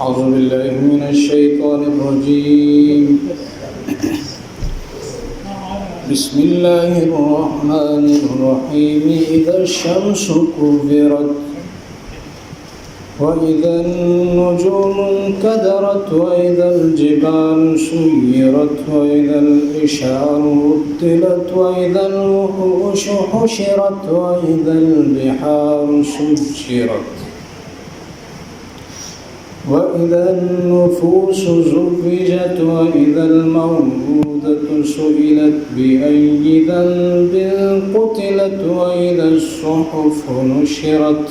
أعوذ بالله من الشيطان الرجيم. بسم الله الرحمن الرحيم. إذا الشمس كورت وإذا النجوم انكدرت وإذا الجبال سيرت وإذا العشار عطلت وإذا الوحوش حشرت وإذا البحار سجرت وإذا النفوس زوجت وإذا الموءودة سئلت بأي ذنب قتلت وإذا الصحف نشرت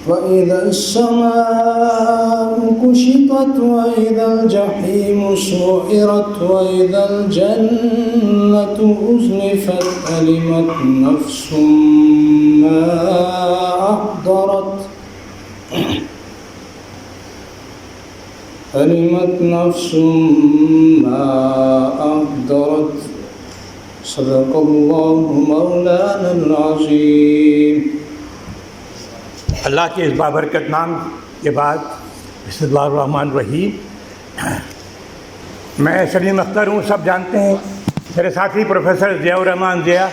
وإذا السماء كشطت وإذا الجحيم سعرت وإذا الجنة أزلفت علمت نفس ما أحضرت علمت نفس ما أحضرت. صدق الله مولانا العظيم. اللہ کے اس بابرکت نام کے بعد بسم اللہ الرحمن الرحیم. میں سلیم اختر ہوں، سب جانتے ہیں. میرے ساتھی پروفیسر ضیاء الرحمان ضیاء.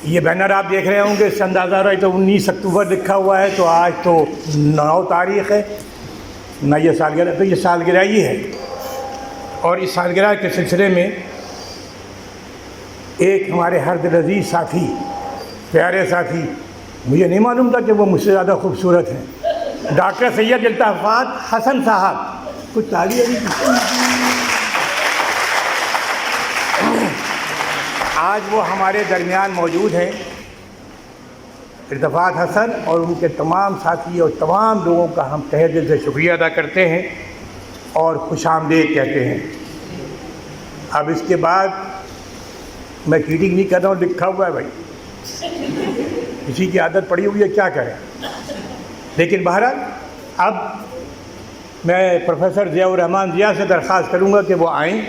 یہ بینر آپ دیکھ رہے ہوں گے، اس سے اندازہ رہا ہے تو 19 اکتوبر لکھا ہوا ہے، تو آج تو 9 تاریخ ہے نہ، یہ سالگرہ، تو یہ سالگرہ ہی ہے. اور اس سالگرہ کے سلسلے میں ایک ہمارے ہر دل عزیز ساتھی، پیارے ساتھی، مجھے نہیں معلوم تھا کہ وہ مجھ سے زیادہ خوبصورت ہیں، ڈاکٹر سید التحفات حسن صاحب. کچھ تعریف. آج وہ ہمارے درمیان موجود ہیں، التفات حسن، اور ان کے تمام ساتھی اور تمام لوگوں کا ہم تہہ دل سے شکریہ ادا کرتے ہیں اور خوش آمدید کہتے ہیں. اب اس کے بعد میں چیٹنگ نہیں کر رہا ہوں، لکھا ہوا ہے بھائی، کسی کی عادت پڑی ہوئی ہے، کیا کریں. لیکن بہرحال اب میں پروفیسر ضیاء الرحمان ضیاء سے درخواست کروں گا کہ وہ آئیں.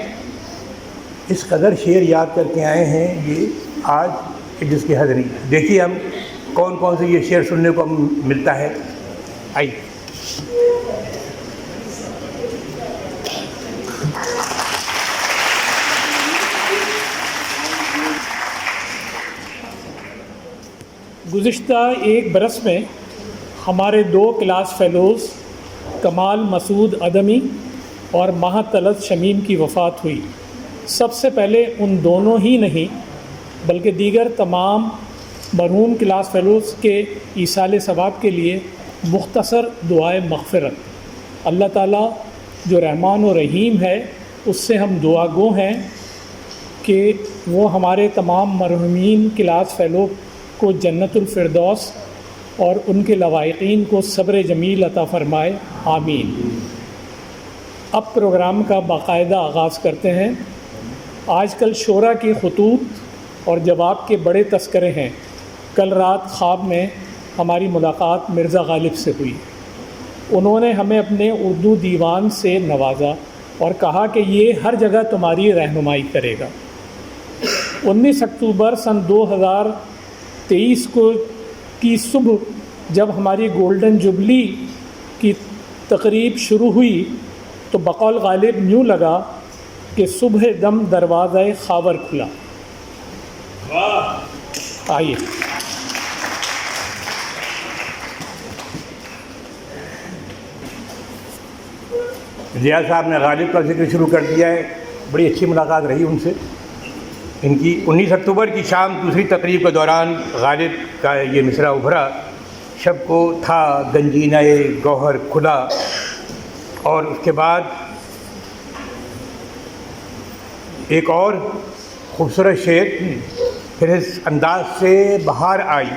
اس قدر شعر یاد کر کے آئے ہیں یہ آج جس کی حد نہیں. دیکھیے ہم کون کون سے یہ شعر سننے کو ملتا ہے. آئیے. گزشتہ ایک برس میں ہمارے 2 کلاس فیلوز کمال مسعود ادمی اور ماہا طلعت شمیم کی وفات ہوئی. سب سے پہلے ان دونوں ہی نہیں بلکہ دیگر تمام مرحوم کلاس فیلوز کے ایصال ثواب کے لیے مختصر دعائے مغفرت. اللہ تعالیٰ جو رحمان و رحیم ہے اس سے ہم دعا گو ہیں کہ وہ ہمارے تمام مرحومین کلاس فیلو کو جنت الفردوس اور ان کے لوائقین کو صبر جمیل عطا فرمائے. آمین. اب پروگرام کا باقاعدہ آغاز کرتے ہیں. آج کل شعراء کی خطوط اور جواب کے بڑے تذکرے ہیں. کل رات خواب میں ہماری ملاقات مرزا غالب سے ہوئی. انہوں نے ہمیں اپنے اردو دیوان سے نوازا اور کہا کہ یہ ہر جگہ تمہاری رہنمائی کرے گا. 19 اکتوبر سن 2023 کی صبح جب ہماری گولڈن جوبلی کی تقریب شروع ہوئی تو بقول غالب یوں لگا کہ صبح دم دروازہ خاور کھلا. آئیے. ضیاء صاحب نے غالب کا ذکر شروع کر دیا ہے. بڑی اچھی ملاقات رہی ان سے. ان کی 19 اکتوبر کی شام دوسری تقریب کے دوران غالب کا یہ مصرع ابھرا: شب کو تھا گنجینہ گوہر کھلا. اور اس کے بعد ایک اور خوبصورت شعر: پھر اس انداز سے بہار آئی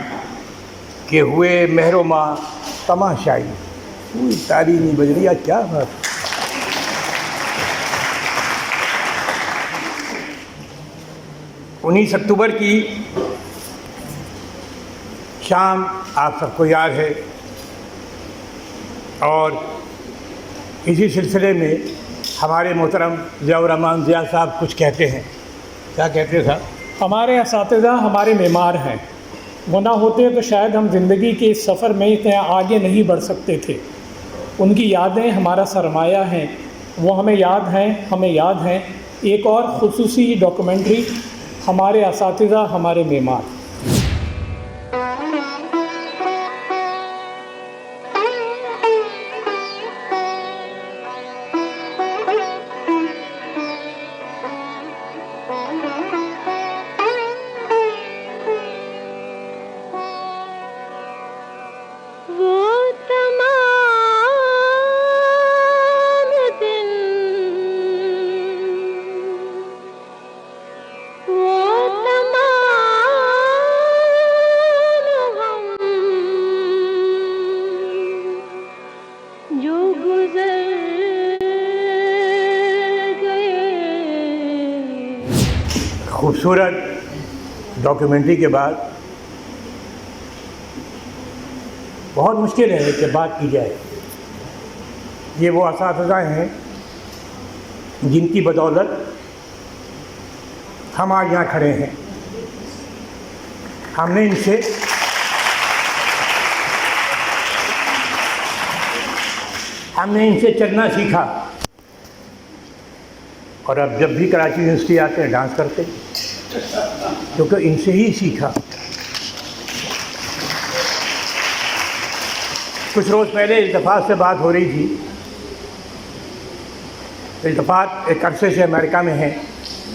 کہ ہوئے مہر و ماں تماشائی. کوئی تالی نہیں بج رہی. کیا بات. 19 اکتوبر کی شام آپ سب کو یاد ہے، اور اسی سلسلے میں ہمارے محترم ضیاء الرحمان ضیاء صاحب کچھ کہتے ہیں. کیا کہتے تھا؟ ہمارے اساتذہ ہمارے معمار ہیں. وہ نہ ہوتے تو شاید ہم زندگی کے اس سفر میں اتنے آگے نہیں بڑھ سکتے تھے۔ ان کی یادیں ہمارا سرمایہ ہیں، وہ ہمیں یاد ہیں۔ ایک اور خصوصی ڈاکومنٹری، ہمارے اساتذہ ہمارے معمار۔ خوبصورت ڈاکیومنٹری کے بعد بہت مشکل ہے کہ بات کی جائے۔ یہ وہ اساتذہ ہیں جن کی بدولت ہم آج یہاں کھڑے ہیں۔ ہم نے ان سے چلنا سیکھا، اور اب جب بھی کراچی یونیورسٹی آتے ہیں ڈانس کرتے، کیونکہ ان سے ہی سیکھا۔ کچھ روز پہلے التفات سے بات ہو رہی تھی۔ التفات ایک عرصے سے امریکہ میں ہیں،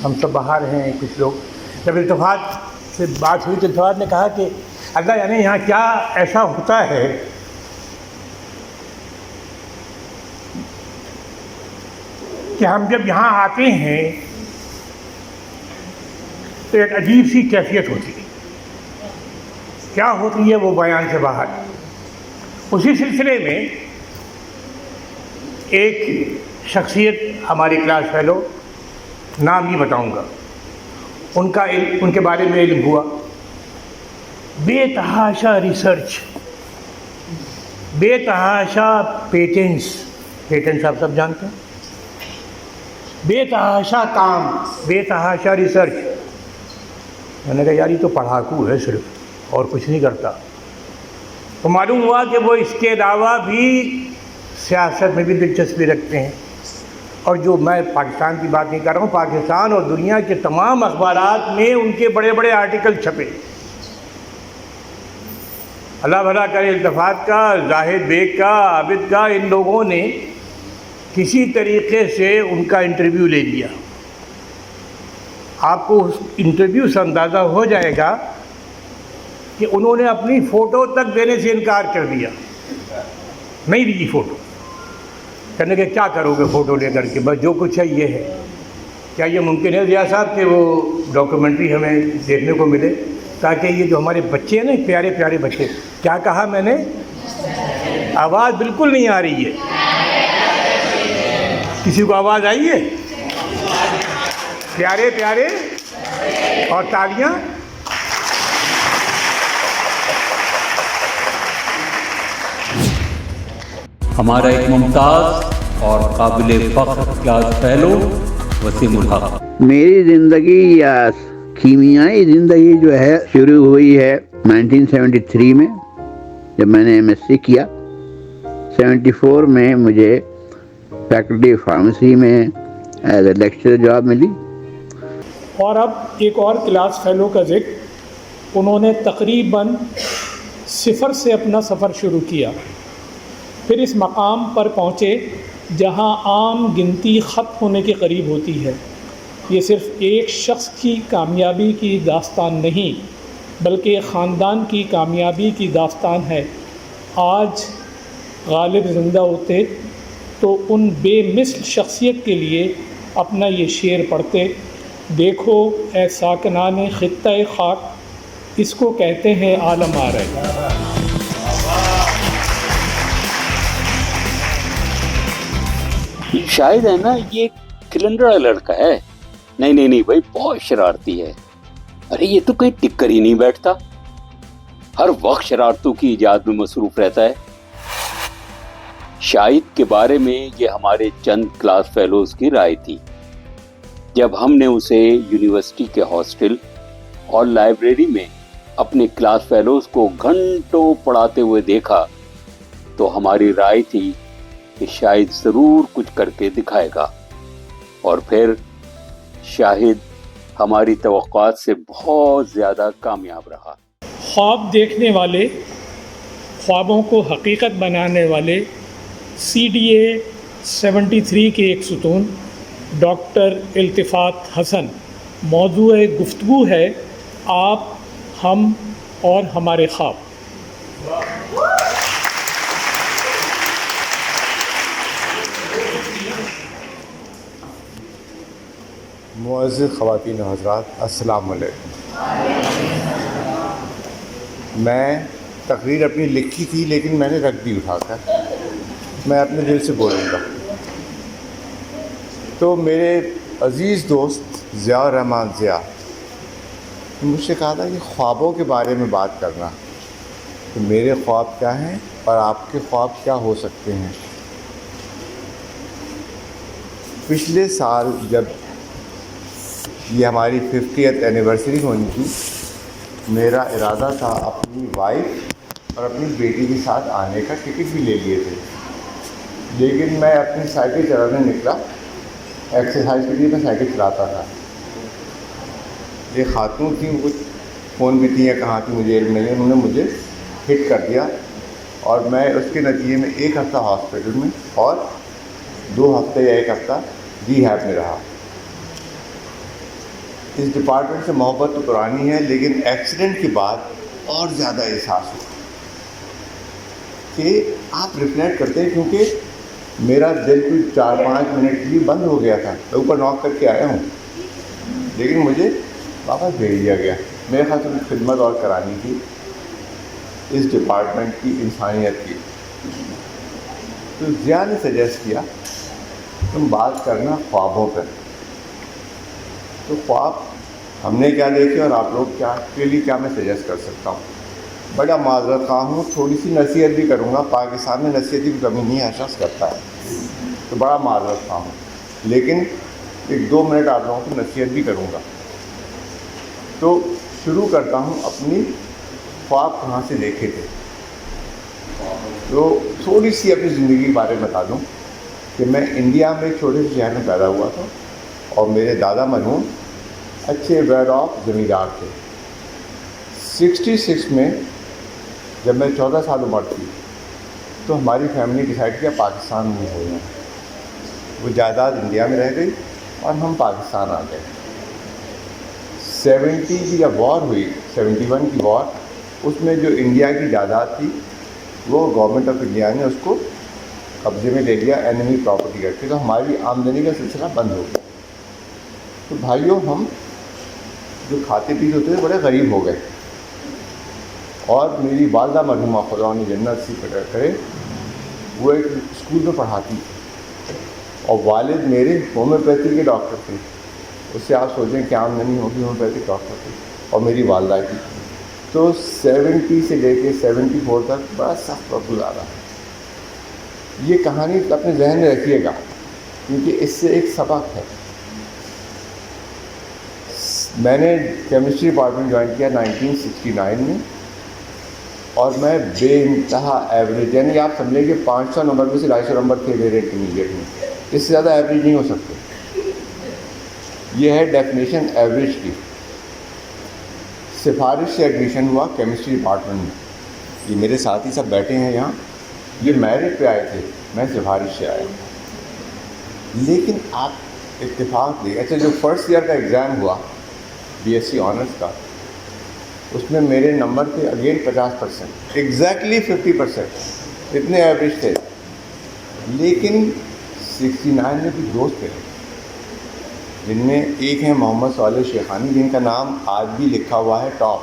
ہم سب باہر ہیں کچھ لوگ۔ جب التفات سے بات ہوئی تو التفات نے کہا کہ اللہ یعنی یہاں کیا ایسا ہوتا ہے کہ ہم جب یہاں آتے ہیں تو ایک عجیب سی کیفیت ہوتی ہے۔ کیا ہوتی ہے وہ بیان سے باہر۔ اسی سلسلے میں ایک شخصیت ہماری کلاس فیلو، نام نہیں بتاؤں گا، ان کے بارے میں علم ہوا۔ بے تحاشا ریسرچ، بے تحاشا پیٹنٹس آپ سب جانتے ہیں، بے تحاشا کام، بے تحاشا ریسرچ۔ میں نے کہا یار یہ تو پڑھاکو ہے صرف، اور کچھ نہیں کرتا۔ تو معلوم ہوا کہ وہ اس کے علاوہ بھی سیاست میں بھی دلچسپی رکھتے ہیں، اور جو میں پاکستان کی بات نہیں کر رہا ہوں، پاکستان اور دنیا کے تمام اخبارات میں ان کے بڑے بڑے آرٹیکل چھپے۔ اللہ بھلا کرے التفات کا، زاہد بیگ کا، عابد کا، ان لوگوں نے کسی طریقے سے ان کا انٹرویو لے لیا۔ آپ کو اس انٹرویو سے اندازہ ہو جائے گا کہ انہوں نے اپنی فوٹو تک دینے سے انکار کر دیا، نہیں دی فوٹو۔ کہنے کہ کیا کرو گے فوٹو لے کر کے، بس جو کچھ ہے یہ ہے۔ کیا یہ ممکن ہے ضیاء صاحب کہ وہ ڈاکیومنٹری ہمیں دیکھنے کو ملے، تاکہ یہ جو ہمارے بچے ہیں نا، پیارے پیارے بچے، کیا کہا میں نے؟ آواز بالکل نہیں آ رہی ہے، کسی کو آواز آئی ہے؟ پیارے پیارے، اور تالیاں۔ ہمارا ایک ممتاز اور قابل فخر کلاس فیلو وسیم الحق۔ میری زندگی یا کیمیائی زندگی جو ہے شروع ہوئی ہے 1973 میں، جب میں نے ایم ایس سی کیا۔ 74 میں مجھے فیکلٹی فارمیسی میں ایز اے لیکچرر جاب ملی۔ اور اب ایک اور کلاس فیلو کا ذکر، انہوں نے تقریباً 0 سے اپنا سفر شروع کیا، پھر اس مقام پر پہنچے جہاں عام گنتی ختم ہونے کے قریب ہوتی ہے۔ یہ صرف ایک شخص کی کامیابی کی داستان نہیں، بلکہ ایک خاندان کی کامیابی کی داستان ہے۔ آج غالب زندہ ہوتے تو ان بے مثل شخصیت کے لیے اپنا یہ شعر پڑھتے، دیکھو اے ساکنان خطہ خاک، اس کو کہتے ہیں عالم آ رہے۔ شاید ہے نا یہ کلنڈر لڑکا ہے۔ نہیں بھائی، بہت شرارتی ہے۔ ارے یہ تو کہیں ٹک کر ہی نہیں بیٹھتا، ہر وقت شرارتوں کی ایجاد میں مصروف رہتا ہے۔ شاہد کے بارے میں یہ ہمارے چند کلاس فیلوز کی رائے تھی جب ہم نے اسے یونیورسٹی کے ہاسٹل اور لائبریری میں اپنے کلاس فیلوز کو گھنٹوں پڑھاتے ہوئے دیکھا تو ہماری رائے تھی کہ شاید ضرور کچھ کر کے دکھائے گا، اور پھر شاہد ہماری توقعات سے بہت زیادہ کامیاب رہا۔ خواب دیکھنے والے، خوابوں کو حقیقت بنانے والے CDA 73 کے ایک ستون ڈاکٹر التفات حسن۔ موضوع گفتگو ہے آپ، ہم اور ہمارے خواب۔ معزز خواتین و حضرات، السلام علیکم۔ میں تقریر اپنی لکھی تھی لیکن میں نے رکھ دی اٹھا کر، میں اپنے دل سے بولوں گا۔ تو میرے عزیز دوست ضیاء الرحمن ضیاء نے مجھ سے کہا تھا کہ خوابوں کے بارے میں بات کرنا، کہ میرے خواب کیا ہیں اور آپ کے خواب کیا ہو سکتے ہیں۔ پچھلے سال جب یہ ہماری 50th اینیورسری ہونی تھی، میرا ارادہ تھا اپنی وائف اور اپنی بیٹی کے ساتھ آنے کا، ٹکٹ بھی لے لیے تھے، لیکن میں اپنی سائیکل چلانے نکلا، ایکسرسائز کے لیے میں سائیکل چلاتا تھا۔ ایک خاتون تھیں، وہ فون بھی تھی یا کہاں تھی مجھے علم نہیں، انہوں نے مجھے ہٹ کر دیا اور میں اس کے نتیجے میں 1 ہفتہ ہاسپٹل میں اور 2 ہفتے یا 1 ہفتہ ری ہیب میں رہا۔ اس ڈپارٹمنٹ سے محبت تو پرانی ہے، لیکن ایکسیڈنٹ کے بعد اور زیادہ احساس ہوا کہ آپ ریفلیکٹ کرتے ہیں، کیونکہ میرا دل کوئی 4-5 منٹ کے لیے بند ہو گیا تھا، میں اوپر ناک کر کے آیا ہوں، لیکن مجھے واپس بھیج دیا گیا۔ میرے خیال سے خدمت اور کرانی تھی اس ڈپارٹمنٹ کی، انسانیت کی۔ تو ضیاء نے سجیسٹ کیا تم بات کرنا خوابوں پر۔ تو خواب ہم نے کیا دیکھے اور آپ لوگ کیا کے لیے کیا میں سجیسٹ کر سکتا ہوں۔ بڑا معذرت خواہ ہوں، تھوڑی سی نصیحت بھی کروں گا، پاکستان میں نصیحت کی کمی نہیں ہے، شخص کرتا ہے، تو بڑا معذرت خواہ ہوں، لیکن 1-2 منٹ آپ لوگوں کو نصیحت بھی کروں گا۔ تو شروع کرتا ہوں اپنی خواب کہاں سے دیکھے تھے۔ تو تھوڑی سی اپنی زندگی کے بارے میں بتا دوں کہ میں انڈیا میں ایک چھوٹے سے شہر میں پیدا ہوا تھا، اور میرے دادا مرحوم اچھے ویل آف زمیندار تھے۔ 66 میں جب میں 14 سال عمر تھی تو ہماری فیملی ڈیسائڈ کیا پاکستان میں ہو جائیں۔ وہ جائیداد انڈیا میں رہ گئی اور ہم پاکستان آ گئے۔ 70 کی جب وار ہوئی، 71 کی وار، اس میں جو انڈیا کی جائیداد تھی وہ گورنمنٹ آف انڈیا نے اس کو قبضے میں لے لیا اینمی پراپرٹی کر کے، تو ہماری آمدنی کا سلسلہ بند ہو گیا۔ تو بھائیوں، ہم جو کھاتے پیتے ہوتے تھے بڑے غریب ہو گئے، اور میری والدہ مرحومہ خدا انہیں جنت سے کرے، وہ ایک اسکول میں پڑھاتی تھی، اور والد میرے ہومیوپیتھی کے ڈاکٹر تھے۔ اس سے آپ سوچیں کیا آمدنی ہوگی ہومیوپیتھی ڈاکٹر تھے، اور میری والدہ کی۔ تو 70 سے لے کے 74 تک بڑا سخت وقت گزارا۔ یہ کہانی اپنے ذہن میں رکھیے گا، کیونکہ اس سے ایک سبق ہے۔ میں نے کیمسٹری ڈپارٹمنٹ جوائن کیا 1969 میں، اور میں بے انتہا ایوریج، یعنی آپ سمجھیں کہ 500 نمبر میں سے 250 نمبر تھے میرے انٹرمیڈیٹ میں، اس سے زیادہ ایوریج نہیں ہو سکتے۔ یہ ہے ڈیفینیشن ایوریج کی۔ سفارش سے ایڈمیشن ہوا کیمسٹری ڈپارٹمنٹ میں۔ یہ میرے ساتھی سب بیٹھے ہیں یہاں، یہ میرٹ پہ آئے تھے، میں سفارش سے آیا۔ لیکن آپ اتفاق دیکھیں، اچھا جو فرسٹ ایئر کا ایگزام ہوا BSc آنرس کا، اس میں میرے نمبر تھے اگین 50%، ایگزیکٹلی 50%، اتنے ایوریج تھے۔ لیکن 69 میں بھی دوست تھے، جن میں ایک ہیں محمد صالح شیخانی، جن کا نام آج بھی لکھا ہوا ہے ٹاپ۔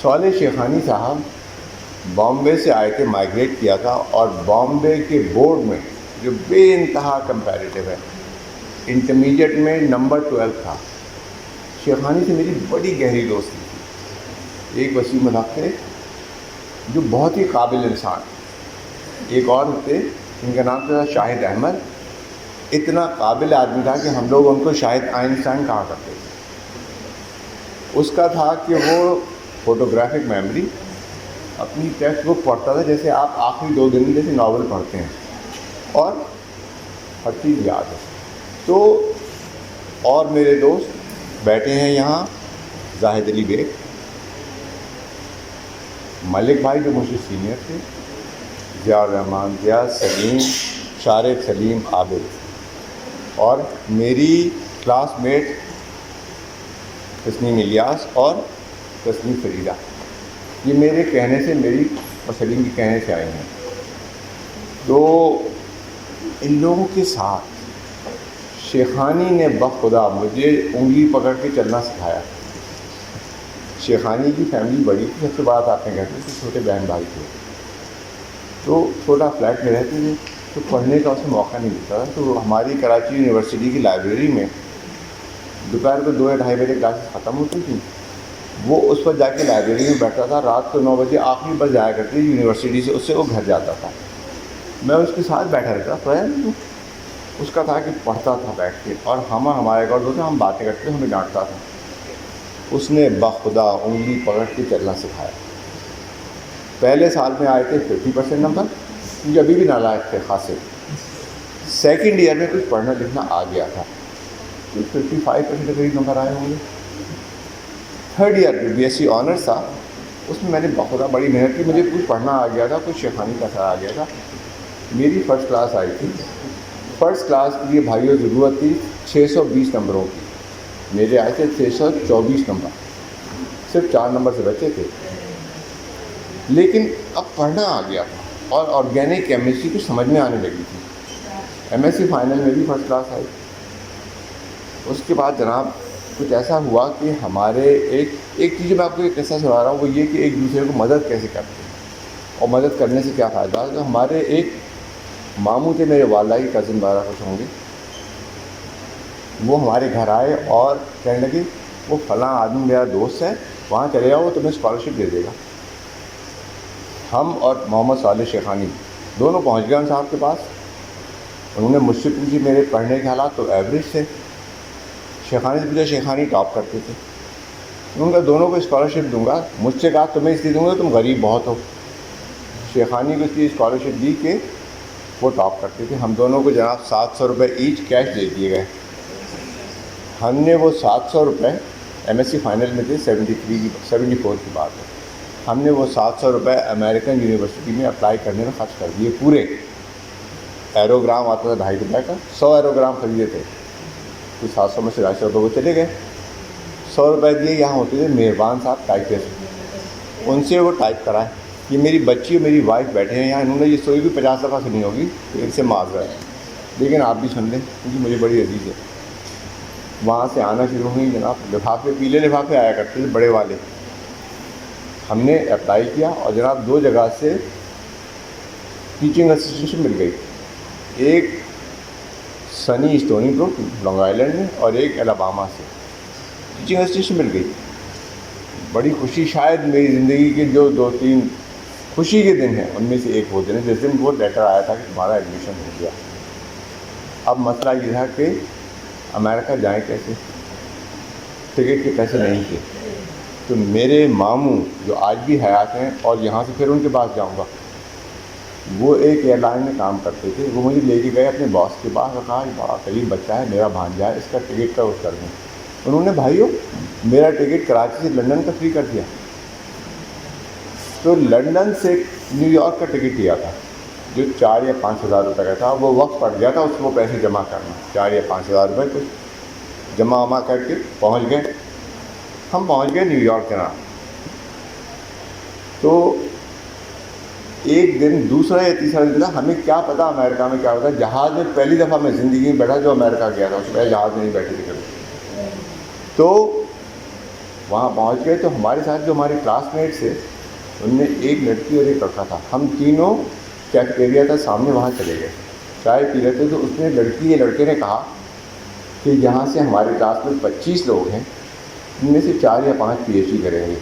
صالح شیخانی صاحب بامبے سے آئے تھے، مائیگریٹ کیا تھا، اور بامبے کے بورڈ میں جو بے انتہا کمپیریٹیو ہے، انٹرمیڈیٹ میں نمبر 12 تھا۔ شیخانی سے میری بڑی گہری دوستی تھی۔ ایک وسیم الحق تھے جو بہت ہی قابل انسان، ایک اور تھے ان کا نام تھا شاہد احمد، اتنا قابل آدمی تھا کہ ہم لوگ ان کو شاہد آئنسٹائن کہا کرتے تھے۔ اس کا تھا کہ وہ فوٹوگرافک میموری. اپنی ٹیکسٹ بک پڑھتا تھا جیسے آپ آخری 2 دن جیسے ناول پڑھتے ہیں, اور ہر چیز یاد ہے. تو اور میرے دوست بیٹھے ہیں یہاں, زاہد علی بیگ, ملک بھائی جو مجھ سے سینئر تھے, ضیاء الرحمان, ضیاء, سلیم, شارق, سلیم, عابد, اور میری کلاس میٹ تسنیم الیاس اور تسنیم فریدہ. یہ میرے کہنے سے, میری اور سلیم کے کہنے سے آئے ہیں. تو ان لوگوں کے ساتھ شیخانی نے بخدا مجھے انگلی پکڑ کے چلنا سکھایا. شیخانی کی فیملی بڑی تھی, سب سے بات آپ نے کہتے تھے, چھوٹے بہن بھائی تھے, تو چھوٹا فلیٹ میں رہتے تھے, تو پڑھنے کا اسے موقع نہیں ملتا تھا. تو ہماری کراچی یونیورسٹی کی لائبریری میں دوپہر کو 2 یا 2:30 بجے کلاسز ختم ہوتی تھیں. وہ اس وقت جا کے لائبریری میں بیٹھتا تھا. رات کو 9 بجے آخری بس جایا کرتی تھی یونیورسٹی سے, اس سے وہ گھر جاتا تھا. میں اس کے ساتھ بیٹھا رہتا تھا. اس کا تھا کہ پڑھتا تھا بیٹھ کے, اور ہمارے ایک اور دوست ہم باتیں کرتے, ہمیں ڈانٹتا تھا. اس نے بخدا انگلی پکڑ کے چلنا سکھایا. پہلے سال میں آئے تھے 50% نمبر, کیونکہ ابھی بھی نالائق تھے خاصے. سیکنڈ ایئر میں کچھ پڑھنا لکھنا آ گیا تھا, 55% کے قریب نمبر آئے ہوں گے. تھرڈ ایئر میں BSc آنرس تھا, اس میں میں نے بخدا بڑی محنت کی. مجھے کچھ پڑھنا آ گیا تھا, کچھ شیخانی کا اثر آ گیا تھا. میری فرسٹ کلاس آئی تھی. فرسٹ کلاس کے لیے بھائیوں ضرورت تھی 620 نمبروں کی. میرے آئے تھے 624 نمبر, صرف 4 نمبر سے بچے تھے. لیکن اب پڑھنا آ گیا تھا, اور آرگینک کیمسٹری کچھ سمجھ میں آنے لگی تھی. MSc فائنل میں بھی فرسٹ کلاس آئی. اس کے بعد جناب کچھ ایسا ہوا کہ ہمارے ایک چیز میں آپ کو ایک قصہ سنا رہا ہوں, وہ یہ کہ ایک دوسرے کو مدد کیسے کرتے ہیں اور مدد کرنے سے کیا فائدہ ہے. تو ہمارے ایک ماموں تھے, میرے والدہ کی کزن وغیرہ کچھ ہوں گے, وہ ہمارے گھر آئے اور کہنے لگے وہ فلاں آدمی میرا دوست ہے, وہاں چلے جاؤ, وہ تمہیں اسکالرشپ دے دے گا. ہم اور محمد صالح شیخانی دونوں پہنچ گئے ان صاحب کے پاس. انہوں نے مجھ سے پوچھی میرے پڑھنے کے حالات, تو ایوریج تھے. شیخانی سے پوچھا, شیخانی ٹاپ کرتے تھے. انہوں نے کہا دونوں کو اسکالرشپ دوں گا. مجھ سے کہا تمہیں اس لیے دوں گا تم غریب بہت ہو. شیخانی کو اس لیے اسکالرشپ دی کہ وہ ٹاپ کرتے تھے. ہم دونوں کو جناب 700 روپے ایچ کیش دے دیے گئے. ہم نے وہ 700 روپے MSc فائنل میں تھے, 74 کی بات ہے. ہم نے وہ 700 روپے امریکن یونیورسٹی میں اپلائی کرنے میں خرچ کر دیے پورے. ایروگرام آتا تھا 2.5 روپے کا, 100 ایروگرام خریدے تھے. تو 700 میں سے 250 روپے وہ چلے گئے. 100 روپے دیے. یہاں ہوتے تھے مہربان صاحب ٹائپسٹ, ان سے وہ ٹائپ کرائے. یہ میری بچی اور میری وائف بیٹھے ہیں یہاں, انہوں نے یہ سوئی بھی 50 دفعہ سنی ہوگی, تو ان سے معذرت ہے, لیکن آپ بھی سن لیں کیونکہ مجھے بڑی عزیز ہے. وہاں سے آنا شروع ہوئی جناب. لفافے, پیلے لفافے آیا کرتے تھے بڑے والے. ہم نے اپلائی کیا, اور جناب 2 جگہ سے ٹیچنگ اسسٹنٹ مل گئی. ایک سنی اسٹونی بروک لانگ آئیلینڈ میں, اور ایک الاباما سے ٹیچنگ اسسٹنٹ مل گئی. بڑی خوشی, شاید میری زندگی کے جو 2-3 خوشی کے دن ہیں ان میں سے ایک وہ دن ہے جس دن وہ لیٹر آیا تھا کہ تمہارا ایڈمیشن ہو گیا. اب مسئلہ یہ تھا کہ امریکہ جائیں کیسے, ٹکٹ کے پیسے نہیں تھے. تو میرے ماموں جو آج بھی حیات ہیں, اور یہاں سے پھر ان کے پاس جاؤں گا, وہ ایک ایئر لائن میں کام کرتے تھے. وہ مجھے لے کے گئے اپنے باس کے پاس, اور کہا یہ بڑا قریب بچہ ہے, میرا بھانجا ہے, اس کا ٹکٹ کا وہ کر دیں. انہوں نے بھائیو میرا ٹکٹ کراچی سے لنڈن کا فری کر دیا. تو لنڈن سے نیو یارک کا ٹکٹ لیا تھا جو 4 یا 5 ہزار روپے کا تھا. وہ وقت پڑ گیا تھا اس کو پیسے جمع کرنا, 4 یا 5 ہزار روپے کچھ جمع وما کر کے پہنچ گئے. ہم پہنچ گئے نیو یارک کے نام. تو ایک دن, دوسرا یا تیسرا دن تھا, ہمیں کیا پتہ امریکہ میں کیا ہوتا ہے. جہاز میں پہلی دفعہ میں زندگی میں بیٹھا جو امریکہ گیا تھا, اس پہلے جہاز میں نہیں بیٹھے تھے کبھی. تو وہاں پہنچ گئے. تو ہمارے ساتھ جو ہمارے کلاس میٹ تھے ان میں ایک لڑکی اور ایک لڑکا تھا. ہم تینوں کیفیٹیریا تھا سامنے, وہاں چلے گئے, چائے پی رہے تھے. تو اس نے لڑکی یا لڑکے نے کہا کہ یہاں سے ہمارے کلاس میں 25 لوگ ہیں, ان میں سے 4 یا 5 PhD کریں گے.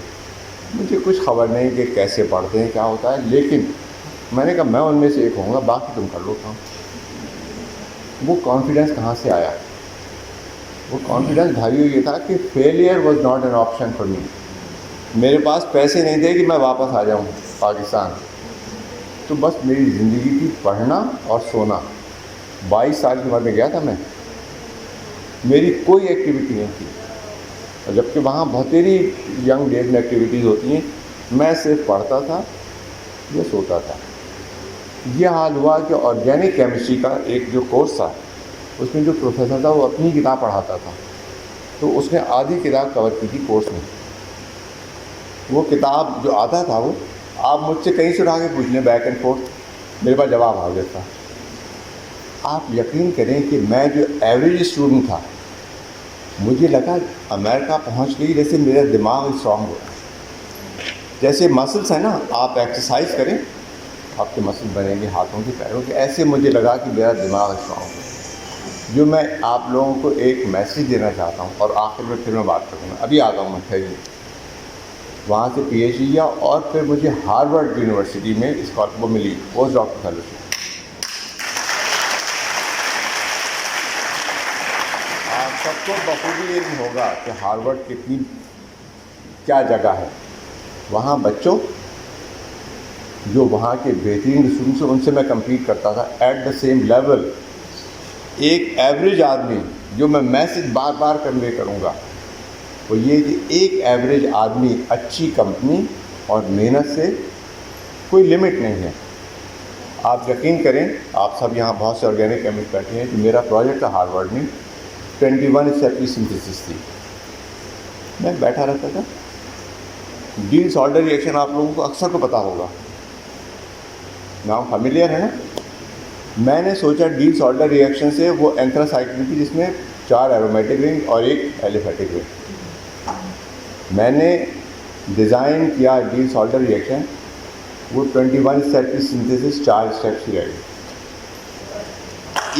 مجھے کچھ خبر نہیں کہ کیسے پڑھتے ہیں کیا ہوتا ہے, لیکن میں نے کہا میں ان میں سے ایک ہوں گا, باقی تم کر لو کام. وہ کانفیڈنس کہاں سے آیا؟ وہ کانفیڈنس بھائیو یہ تھا کہ failure was not an option for me. میرے پاس پیسے نہیں تھے کہ میں واپس آ جاؤں پاکستان، تو بس میری زندگی تھی پڑھنا اور سونا۔ 22 سال کی عمر میں گیا تھا میں، میری کوئی ایکٹیویٹی نہیں تھی، اور جبکہ وہاں بہتری ینگ ڈیز میں ایکٹیویٹیز ہوتی ہیں، میں صرف پڑھتا تھا یا سوتا تھا۔ یہ حال ہوا کہ آرگینک کیمسٹری کا ایک جو کورس تھا، اس میں جو پروفیسر تھا وہ اپنی کتاب پڑھاتا تھا، تو اس نے آدھی کتاب کور کی تھی کورس میں۔ وہ کتاب جو آتا تھا وہ آپ مجھ سے کہیں سے اٹھا کے پوچھ لیں، بیک اینڈ فورتھ میرے پاس جواب آ گیا تھا۔ آپ یقین کریں کہ میں جو ایوریج اسٹوڈنٹ تھا، مجھے لگا امریکہ پہنچ گئی جیسے میرا دماغ اسٹرانگ ہو گیا۔ جیسے مسلس ہیں نا، آپ ایکسرسائز کریں آپ کے مسل بنیں گے ہاتھوں کے پیروں کے، ایسے مجھے لگا کہ میرا دماغ اسٹرانگ ہو گیا۔ جو میں آپ لوگوں کو ایک میسیج دینا چاہتا ہوں، اور آخر میں پھر میں بات کروں گا، ابھی آتا ہوں میں ٹھہریے۔ وہاں سے پی ایچ ڈی کیا، اور پھر مجھے ہارورڈ یونیورسٹی میں اسکالرشپ ملی، پوسٹ ڈاکٹر فیلوشپ۔ آپ سب کو بخوبی علم ہوگا کہ ہارورڈ کتنی کیا جگہ ہے۔ وہاں بچوں جو وہاں کے بہترین اسٹوڈنٹس ہیں، ان سے میں کمپیٹ کرتا تھا ایٹ دا سیم لیول۔ ایک ایوریج آدمی، جو میں میسیج بار بار کنوے کروں گا، وہ یہ کہ ایک ایوریج آدمی اچھی کمپنی اور محنت سے کوئی لمٹ نہیں ہے۔ آپ یقین کریں، آپ سب یہاں بہت سے آرگینک کیمسٹ بیٹھے ہیں، کہ میرا پروجیکٹ تھا ہارورڈ میں 21 اسٹیپ کی سنتھیسس تھی۔ میں بیٹھا رہتا تھا، ڈیل سالڈر ری ایکشن آپ لوگوں کو اکثر کو پتہ ہوگا، نام فیملیئر ہے نا۔ میں نے سوچا ڈیل سالڈر ری ایکشن سے وہ اینتھراسائکلین تھی، جس میں 4 ایرومیٹک رنگ اور 1 ایلیفیٹک رنگ۔ میں نے ڈیزائن کیا ڈیل سالڈر ری ایکشن، وہ 21 اسٹیپ کی سنتھیسس 4 اسٹیپس کی رہی۔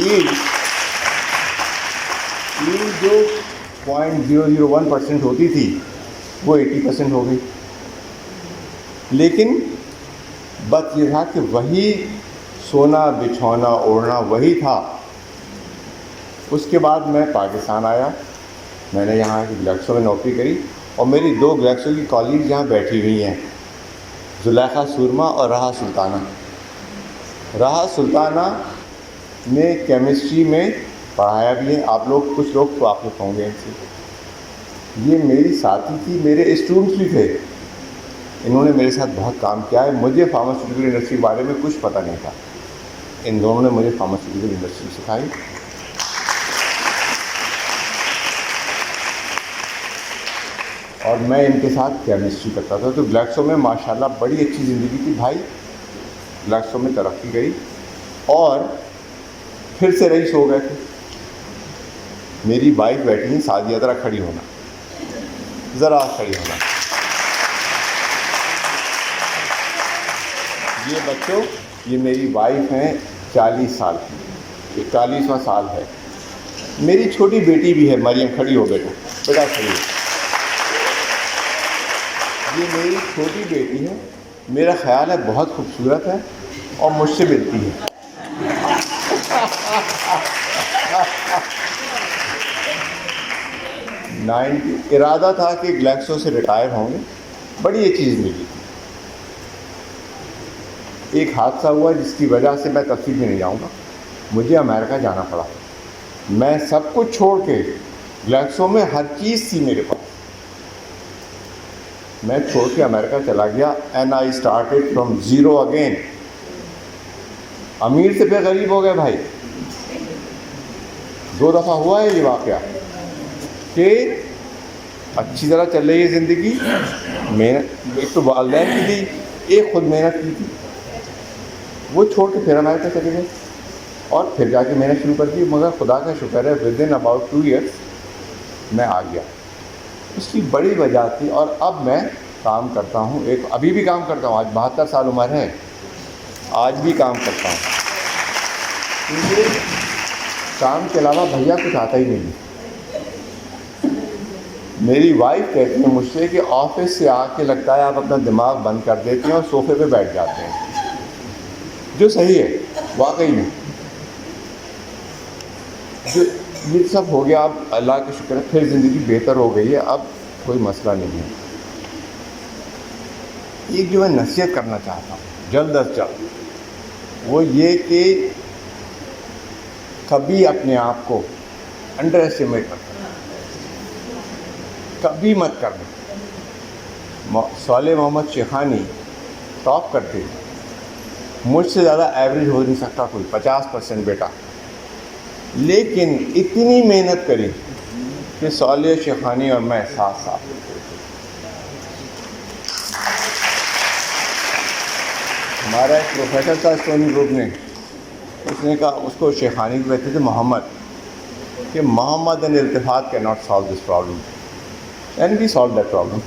ایلڈ جو 0.001% ہوتی تھی، وہ 80% ہو گئی۔ لیکن بات یہ تھا کہ وہی سونا بچھونا اوڑھنا وہی تھا۔ اس کے بعد میں پاکستان آیا، میں نے یہاں کی گلیکسو میں نوکری کری، اور میری 2 گلیکسو کی کالگز یہاں بیٹھی ہوئی ہیں، زلیخا سورما اور راحہ سلطانہ۔ راحہ سلطانہ نے کیمسٹری میں پڑھایا بھی ہے، آپ لوگ کچھ لوگ تو واقف ہوں گے ان سے۔ یہ میری ساتھی تھی، میرے اسٹوڈنٹس بھی تھے، انہوں نے میرے ساتھ بہت کام کیا ہے۔ مجھے فارماسیوٹیکل انڈسٹری کے بارے میں کچھ پتہ نہیں تھا، ان دونوں نے مجھے فارماسیوٹیکل انڈسٹری سکھائی۔ اور میں ان کے ساتھ کیمسٹری کرتا تھا۔ تو گلیکسو میں ماشاءاللہ بڑی اچھی زندگی تھی بھائی، گلیکسو میں ترقی کری، اور پھر سے رئیس ہو گئے تھے۔ میری وائف بیٹھی ہیں، سعدیہ، ذرا کھڑی ہونا، ذرا کھڑی ہونا۔ یہ بچوں، یہ میری وائف ہیں 40 سال کی، 41واں سال ہے۔ میری چھوٹی بیٹی بھی ہے، مریم، کھڑی ہو بیٹا، بیٹا کھڑی ہو۔ یہ میری چھوٹی بیٹی ہے، میرا خیال ہے بہت خوبصورت ہے، اور مجھ سے ملتی ہے۔ ارادہ تھا کہ گلیکسو سے ریٹائر ہوں گے، بڑی اچھی زندگی تھی۔ ایک حادثہ ہوا جس کی وجہ سے میں تفصیل میں نہیں جاؤں گا، مجھے امریکہ جانا پڑا۔ میں سب کچھ چھوڑ کے، گلیکسو میں ہر چیز تھی میرے پاس، میں چھوڑ کے امریکہ چلا گیا، and I started from zero again. امیر سے پھر غریب ہو گئے بھائی، 2 دفعہ ہوا ہے یہ واقعہ، کہ اچھی طرح چل رہی ہے زندگی، محنت ایک تو والدین کی تھی، ایک خود محنت کی تھی، وہ چھوڑ کے پھر امریکہ چلے گئے، اور پھر جا کے محنت شروع کر دی۔ مگر خدا کا شکر ہے ود ان اباؤٹ 2 ایئرس میں آ گیا۔ اس کی بڑی وجہ تھی، اور اب میں کام کرتا ہوں، ابھی بھی کام کرتا ہوں، آج 72 سال عمر ہے، آج بھی کام کرتا ہوں، کیونکہ کام کے علاوہ بھیا کچھ آتا ہی نہیں ہے۔ میری وائف کہتی ہے مجھ سے کہ آفس سے آ کے لگتا ہے آپ اپنا دماغ بند کر دیتے ہیں اور صوفے پہ بیٹھ جاتے ہیں، جو صحیح ہے واقعی میں۔ جو یہ سب ہو گیا، اب اللہ کا شکر ہے پھر زندگی بہتر ہو گئی ہے، اب کوئی مسئلہ نہیں ہے۔ ایک جو میں نصیحت کرنا چاہتا ہوں جلد از جلد، وہ یہ کہ کبھی اپنے آپ کو انڈر ایسٹیمیٹ مت کرنا، کبھی مت کرنا۔ صالح محمد شیخانی ٹاپ کرتے تھے، مجھ سے زیادہ ایوریج ہو نہیں سکتا کوئی، 50% بیٹا، لیکن اتنی محنت کری کہ صالح شیخانی اور میں ساتھ ساتھ۔ ہمارا ایک پروفیسر تھا اسٹونی گروپ نے، اس نے کہا، اس کو شیخانی کو کہتے تھے محمد، کہ محمد اینڈ التفات کی not solve this problem and we solve that problem.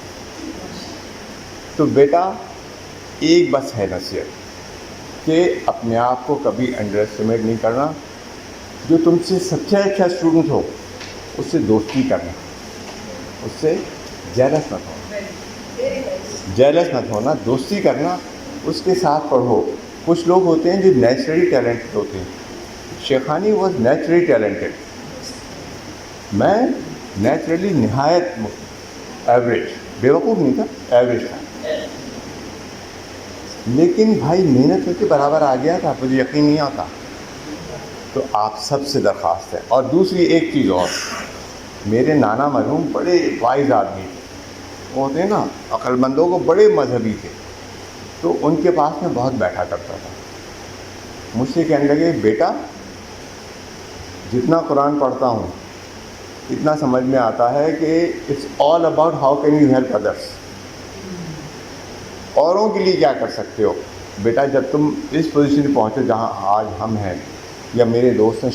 تو بیٹا ایک بس ہے نصیحت کہ اپنے آپ کو کبھی انڈر ایسٹیمیٹ نہیں کرنا، جو تم سے سب سے اچھا اسٹوڈنٹ ہو اس سے دوستی کرنا، اس سے جیلس مت ہونا، جیلس مت ہونا، دوستی کرنا، اس کے ساتھ پڑھو۔ کچھ لوگ ہوتے ہیں جو نیچرلی ٹیلنٹڈ ہوتے ہیں، شیخانی واز نیچرلی ٹیلنٹڈ، میں نیچرلی نہایت ایوریج، بیوقوف نہیں تھا، ایوریج تھا، لیکن بھائی محنت کر کے برابر آ گیا تھا، مجھے یقین نہیں آتا۔ تو آپ سب سے درخواست ہے۔ اور دوسری ایک چیز اور، میرے نانا مرحوم بڑے وائز آدمی تھے، وہ ہوتے ہیں نا عقل مندوں کو، بڑے مذہبی تھے، تو ان کے پاس میں بہت بیٹھا کرتا تھا۔ مجھ سے کہنے لگے، بیٹا جتنا قرآن پڑھتا ہوں اتنا سمجھ میں آتا ہے کہ it's all about how can you help others, اوروں کے لیے کیا کر سکتے ہو۔ بیٹا جب تم اس پوزیشن پہ پہنچو جہاں آج ہم ہیں، یا میرے دوست ہیں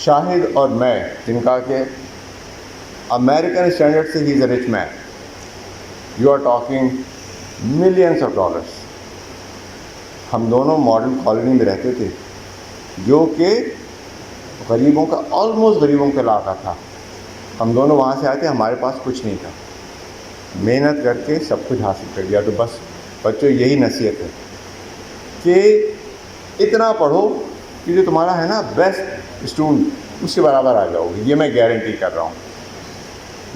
شاہد اور میں، جن کا کہ امریکن اسٹینڈرڈ سے ہی is a rich man, you are talking millions of dollars. ہم دونوں ماڈل کالونی میں رہتے تھے، جو کہ غریبوں کا، آلموسٹ غریبوں کا علاقہ تھا۔ ہم دونوں وہاں سے آئے تھے، ہمارے پاس کچھ نہیں تھا، محنت کر کے سب کچھ حاصل کر لیا۔ تو بس بچوں یہی نصیحت ہے کہ اتنا پڑھو کہ جو تمہارا ہے نا بیسٹ اسٹوڈنٹ، اس کے برابر آ جاؤ گے، یہ میں گارنٹی کر رہا ہوں۔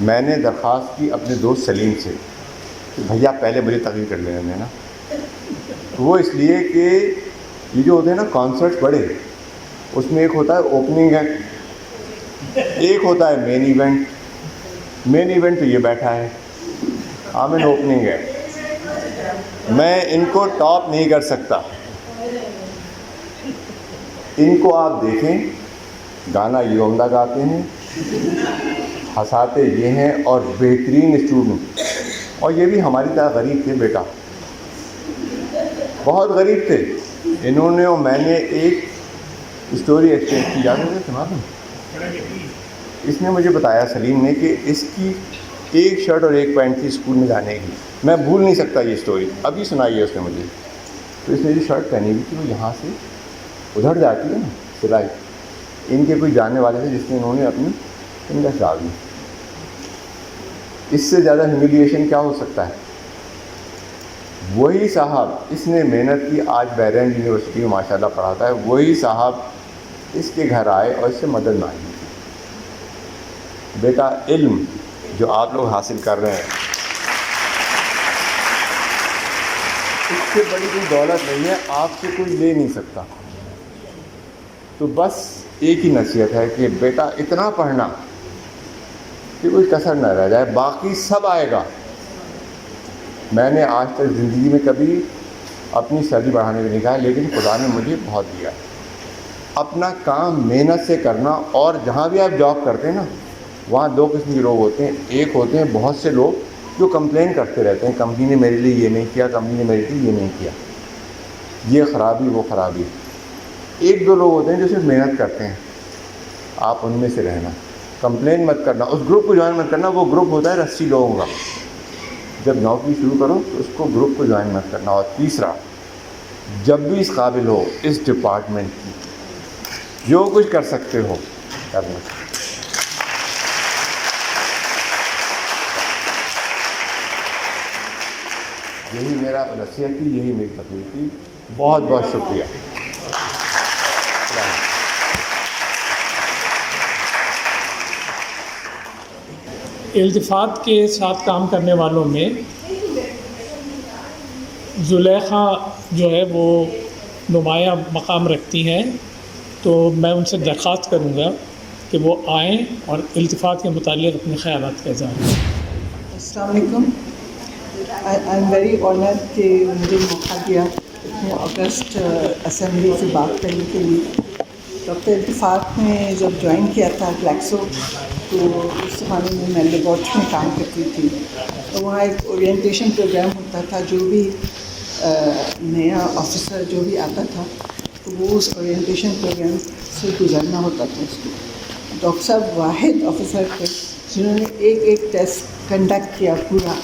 میں نے درخواست کی اپنے دوست سلیم سے کہ بھیا پہلے مجھے تقریر کر لینے دینا، وہ اس لیے کہ یہ جو ہوتے ہیں نا کانسرٹس بڑے، اس میں ایک ہوتا ہے اوپننگ ہے، ایک ہوتا ہے مین ایونٹ۔ مین ایونٹ تو یہ بیٹھا ہے، آمین اوپننگ ہے، میں ان کو ٹاپ نہیں کر سکتا۔ ان کو آپ دیکھیں، گانا یہ عمدہ گاتے ہیں، ہنساتے یہ ہیں، اور بہترین اسٹوڈنٹ، اور یہ بھی ہماری طرح غریب تھے بیٹا، بہت غریب تھے۔ انہوں نے اور میں نے ایک اسٹوری ایکسچینج کی، یاد ہے سنا تھا؟ اس نے مجھے بتایا سلیم نے کہ اس کی ایک شرٹ اور ایک پینٹ تھی اسکول میں جانے کی، میں بھول نہیں سکتا یہ اسٹوری، ابھی سنائی ہے اس نے مجھے۔ تو اس نے جو شرٹ پہنی ہوئی تھی وہ یہاں سے ادھر جاتی ہے نا سلائی، ان کے کوئی جاننے والے تھے جس نے انہوں نے اپنی فنگرس ڈال دی۔ اس سے زیادہ ہیوملیشن کیا ہو سکتا ہے؟ وہی صاحب، اس نے محنت کی، آج بحرین یونیورسٹی میں ماشاءاللہ پڑھاتا ہے، وہی صاحب اس کے گھر آئے اور اس سے مدد مانگی۔ بیٹا علم جو آپ لوگ حاصل کر رہے ہیں، اس سے بڑی کوئی دولت نہیں ہے، آپ سے کوئی لے نہیں سکتا۔ تو بس ایک ہی نصیحت ہے کہ بیٹا اتنا پڑھنا کہ کوئی کسر نہ رہ جائے، باقی سب آئے گا۔ میں نے آج تک زندگی میں کبھی اپنی سیلری بڑھانے کو نہیں کہا، لیکن خدا نے مجھے بہت دیا۔ اپنا کام محنت سے کرنا، اور جہاں بھی آپ جاب کرتے ہیں نا، وہاں دو قسم کے لوگ ہوتے ہیں۔ ایک ہوتے ہیں بہت سے لوگ جو کمپلین کرتے رہتے ہیں، کمپنی نے میرے لیے یہ نہیں کیا، کمپنی نے میرے لیے یہ نہیں کیا، یہ خرابی وہ خرابی۔ ایک دو لوگ ہوتے ہیں جو صرف محنت کرتے ہیں، آپ ان میں سے رہنا، کمپلین مت کرنا، اس گروپ کو جوائن مت کرنا۔ وہ گروپ ہوتا ہے 80 لوگوں کا، جب نوکری شروع کرو تو اس کو گروپ کو جوائن مت کرنا۔ اور تیسرا، جب بھی اس قابل ہو اس ڈپارٹمنٹ کی جو کچھ کر سکتے ہو کرنا۔ یہی میرا نصیحت تھی، یہی میری تقریر تھی۔ بہت بہت شکریہ۔ التفات کے ساتھ کام کرنے والوں میں زلیخا جو ہے وہ نمایاں مقام رکھتی ہیں، تو میں ان سے درخواست کروں گا کہ وہ آئیں اور التفات کے متعلق اپنے خیالات کا اظہار کریں۔ السلام علیکم۔ آئی ایم ویری آنرڈ کہ مجھے موقع دیا اتنے اگست اسمبلی سے بات کرنے کے لیے۔ ڈاکٹر التفات نے جب جوائن کیا تھا گلیکسو، تو اس زمانے میں لیبارٹری میں کام کرتی تھی، تو وہاں ایک اورینٹیشن پروگرام ہوتا تھا، جو بھی نیا آفیسر جو بھی آتا تھا تو وہ اس اورینٹیشن پروگرام سے گزرنا ہوتا تھا اس کو۔ ڈاکٹر صاحب واحد آفیسر تھے جنہوں نے ایک ٹیسٹ کنڈکٹ کیا پورا،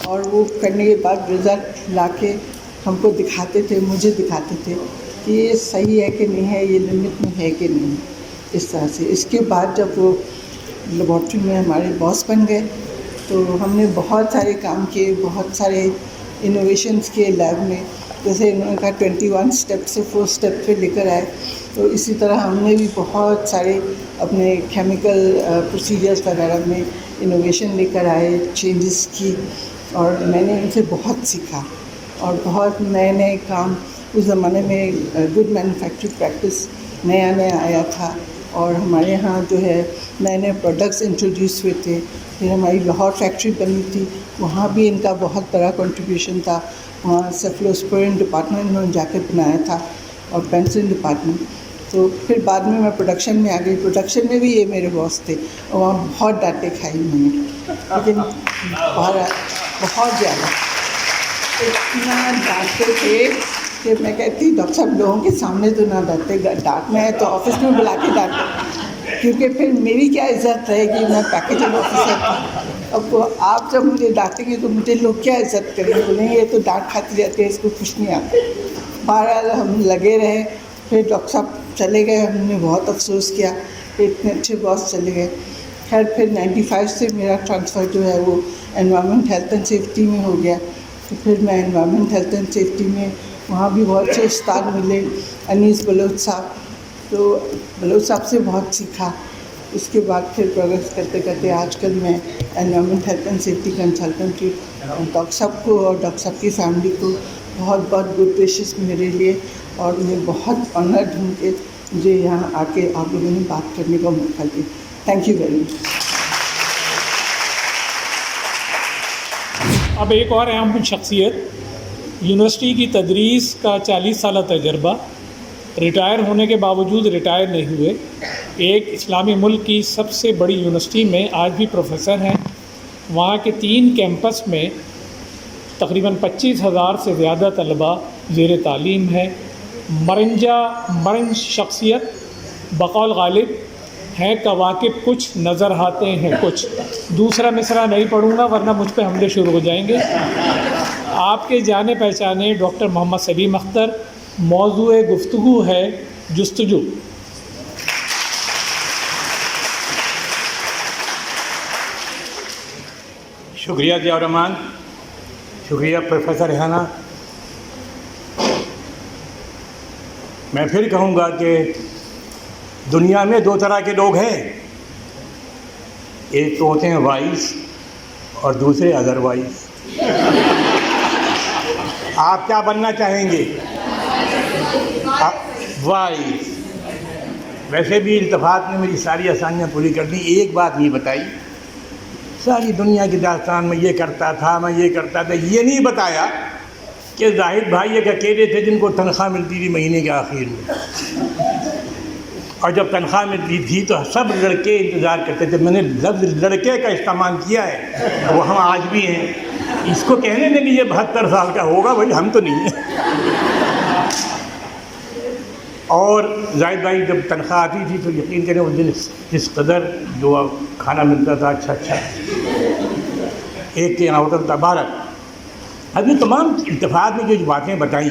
اور وہ کرنے کے بعد رزلٹ لا کے ہم کو دکھاتے تھے، مجھے دکھاتے تھے کہ یہ صحیح ہے کہ نہیں ہے، یہ لمٹ میں ہے کہ نہیں، اس طرح سے۔ اس کے بعد جب وہ لیبارٹری میں ہمارے باس بن گئے تو ہم نے بہت سارے کام کیے، بہت سارے انوویشنز کیے لیب میں، جیسے انہوں نے کہا 21 اسٹیپ سے 4 اسٹیپ پہ لے کر آئے، تو اسی طرح ہم نے بھی بہت سارے اپنے کیمیکل پروسیجرز وغیرہ میں انوویشن لے کر آئے، چینجز کی، اور میں نے ان سے بہت سیکھا، اور بہت نئے کام۔ اس زمانے میں گڈ مینوفیکچرنگ پریکٹس نیا آیا تھا، اور ہمارے ہاں جو ہے نئے پروڈکٹس انٹروڈیوس ہوئے تھے۔ پھر ہماری لاہور فیکٹری بنی تھی، وہاں بھی ان کا بہت بڑا کنٹریبیوشن تھا۔ وہاں سیفلوسپورین ڈپارٹمنٹ انہوں نے جا کے بنایا تھا، اور پینسلن ڈپارٹمنٹ۔ تو پھر بعد میں پروڈکشن میں آ گئی، پروڈکشن میں بھی یہ میرے باس تھے، اور وہاں بہت ڈانٹے کھائی میں نے، لیکن بہت زیادہ اتنا ڈانٹتے تھے کہ میں کہتی ڈاکٹر صاحب لوگوں کے سامنے تو نہ ڈانٹتے، ڈانٹنا ہے تو آفس میں بلا کے ڈانٹتے، کیونکہ پھر میری کیا عزت رہے گی، میں پیکیجنگ آفیسر تھی۔ اب وہ آپ جب مجھے ڈانٹیں گے تو مجھے لوگ کیا عزت کریں گے، بولیں گے یہ تو ڈانٹ کھاتی رہتی ہے، اس کو کچھ نہیں آتا۔ بہرحال ہم لگے رہے، پھر ڈاکٹر صاحب چلے گئے، ہم نے بہت افسوس کیا کہ اتنے اچھے باس چلے گئے۔ خیر پھر 95 سے میرا ٹرانسفر جو ہے وہ انوائرمنٹ ہیلتھ اینڈ سیفٹی میں ہو گیا، تو پھر میں انوائرمنٹ ہیلتھ اینڈ سیفٹی میں وہاں بھی بہت سے استاد ملے، انیس بلوچ صاحب، تو بلوچ صاحب سے بہت سیکھا۔ اس کے بعد پھر پروگریس کرتے کرتے آج کل میں environment health and safety consultant ہوں۔ ڈاکٹر صاحب کو اور ڈاکٹر صاحب کی فیملی کو بہت بہت گڈ وشز میرے لیے، اور میں بہت آنرڈ ہوں کہ مجھے یہاں آ کے آپ لوگوں نے بات کرنے کا موقع دیا۔ Thank you very much. اب ایک اور اہم شخصیت، یونیورسٹی کی تدریس کا 40 سالہ تجربہ، ریٹائر ہونے کے باوجود ریٹائر نہیں ہوئے، ایک اسلامی ملک کی سب سے بڑی یونیورسٹی میں آج بھی پروفیسر ہیں۔ وہاں کے 3 کیمپس میں تقریباً 25,000 سے زیادہ طلباء زیر تعلیم ہیں۔ مرنج شخصیت، بقول غالب ہیں کواکب کچھ نظر آتے ہیں کچھ۔ دوسرا مصرع نہیں پڑھوں گا ورنہ مجھ پہ حملے شروع ہو جائیں گے۔ آپ کے جانے پہچانے ڈاکٹر محمد سلیم اختر، موضوع گفتگو ہے جستجو۔ شکریہ ضیاء الرحمان، شکریہ پروفیسر ریحانہ۔ میں پھر کہوں گا کہ دنیا میں 2 طرح کے لوگ ہیں، ایک تو ہوتے ہیں وائز اور دوسرے ادر وائز۔ آپ کیا بننا چاہیں گے؟ وائز۔ ویسے بھی التفات نے میری ساری آسانیاں پوری کر دی، ایک بات نہیں بتائی، ساری دنیا کی داستان میں یہ کرتا تھا، میں یہ کرتا تھا، یہ نہیں بتایا کہ زاہد بھائی ایک اکیلے تھے جن کو تنخواہ ملتی تھی مہینے کے آخر میں، اور جب تنخواہ ملتی تھی تو سب لڑکے انتظار کرتے تھے۔ میں نے لفظ لڑکے کا استعمال کیا ہے، وہ ہم آج بھی ہیں۔ اس کو کہنے دیں کہ یہ 72 سال کا ہوگا، بھائی ہم تو نہیں ہیں۔ اور زاہد بھائی جب تنخواہ آتی تھی تو یقین کریں اس دن جس قدر جو کھانا ملتا تھا اچھا ایک کے یہاں ہوتا تھا 12۔ اب یہ تمام التفات میں جو باتیں بتائیں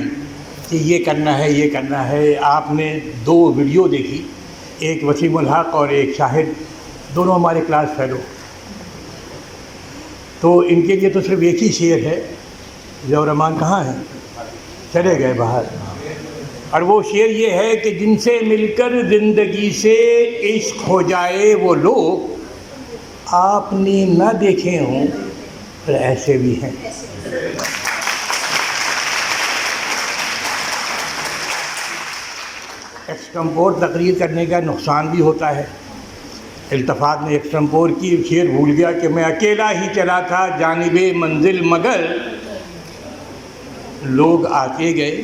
کہ یہ کرنا ہے یہ کرنا ہے، آپ نے 2 ویڈیو دیکھی، ایک وسیم الحق اور ایک شاہد، دونوں ہمارے کلاس فیلو۔ تو ان کے لیے تو صرف ایک ہی شعر ہے، ضیاء الرحمان کہاں ہیں؟ چلے گئے باہر۔ اور وہ شعر یہ ہے کہ جن سے مل کر زندگی سے عشق ہو جائے وہ لوگ آپ نے نہ دیکھے ہوں پر ایسے بھی ہیں۔ ایکسٹمپور تقریر کرنے کا نقصان بھی ہوتا ہے. التفات نے ایکسٹمپور کی شعر بھول گیا کہ میں اکیلا ہی چلا تھا جانب منزل مگر لوگ آتے گئے.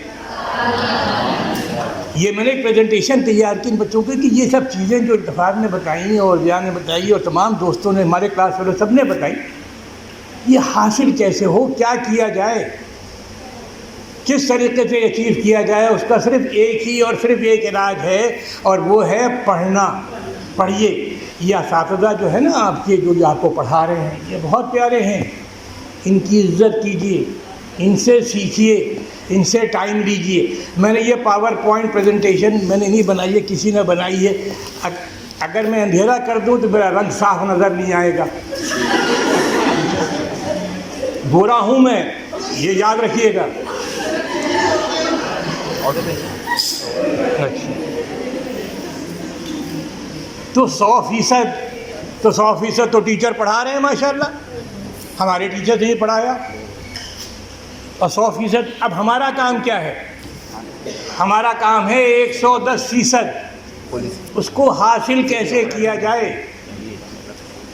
یہ میں نے ایک پریزنٹیشن تیار کی ان بچوں کی کہ یہ سب چیزیں جو التفات نے بتائیں اور ضیاء نے بتائی اور تمام دوستوں نے ہمارے کلاس والے سب نے بتائی، یہ حاصل کیسے ہو، کیا کیا جائے، کس طریقے سے اچیو کیا جائے، اس کا صرف ایک ہی اور صرف ایک علاج ہے، اور وہ ہے پڑھنا. پڑھیے. یہ اساتذہ جو ہے نا آپ کے، جو آپ کو پڑھا رہے ہیں، یہ بہت پیارے ہیں. ان کی عزت کیجیے، ان سے سیکھیے، ان سے ٹائم لیجیے. میں نے یہ پاور پوائنٹ پریزنٹیشن میں نے نہیں بنائی ہے، کسی نے بنائی ہے. اگر میں اندھیرا کر دوں تو میرا رنگ صاف نظر نہیں آئے گا. گورا ہوں میں، یہ یاد رکھیے گا. تو 100% تو ٹیچر پڑھا رہے ہیں ماشاءاللہ. ہمارے ٹیچر نے پڑھایا. اور 100%. اب ہمارا کام کیا ہے؟ ہمارا کام ہے 110%. اس کو حاصل کیسے کیا جائے؟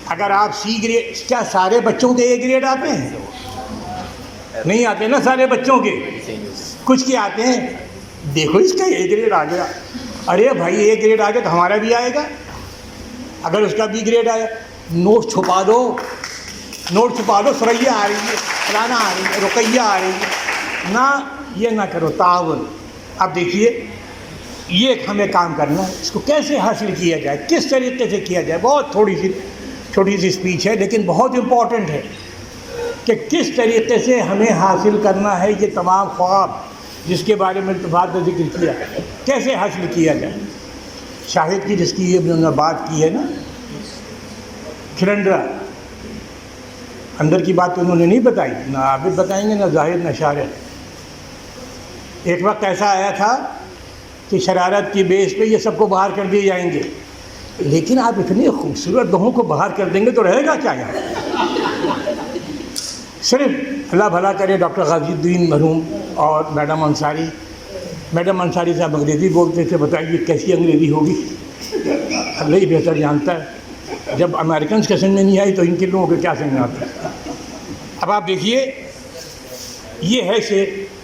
اگر آپ سی گریڈ، کیا سارے بچوں کے اے گریڈ آتے ہیں؟ نہیں آتے نا سارے بچوں کے. کچھ کے آتے ہیں. دیکھو اس کا اے گریڈ آ گیا. ارے بھائی اے گریڈ آ گیا تو ہمارا بھی آئے گا. اگر اس کا بی گریڈ آیا، نوٹ چھپا دو، نوٹ چھپا دو. سریا آ رہی ہے، فلانا آ رہی ہے، رقیہ آ رہی ہے. نہ یہ نہ کرو، تعاون. اب دیکھیے یہ ہمیں کام کرنا ہے. اس کو کیسے حاصل کیا جائے، کس طریقے سے کیا جائے. بہت چھوٹی سی اسپیچ ہے لیکن بہت امپورٹنٹ ہے کہ کس طریقے سے ہمیں حاصل کرنا ہے یہ تمام خواب جس کے بارے میں التفات نے ذکر کیا، کیسے حاصل کیا جائے. شاہد کی جس کی یہ انہوں نے بات کی ہے نا، کھلنڈرا، اندر کی بات تو انہوں نے نہیں بتائی، نہ عابد بتائیں گے، نہ ظاہر، نہ شارح. ایک وقت ایسا آیا تھا کہ شرارت کی بیس پہ یہ سب کو باہر کر دیے جائیں گے، لیکن آپ اتنے خوبصورت لوگوں کو باہر کر دیں گے تو رہے گا کیا یہاں؟ صرف اللہ بھلا کرے ڈاکٹر غازی الدین مرحوم اور میڈم انصاری. میڈم انصاری صاحب انگریزی بولتے تھے. بتائیے کیسی انگریزی ہوگی، اللہ ہی بہتر جانتا ہے. جب امریکنس کے سمجھ میں نہیں آئی تو ان کے لوگوں کو کیا سمجھ میں آتا ہے. اب آپ دیکھیے یہ ہے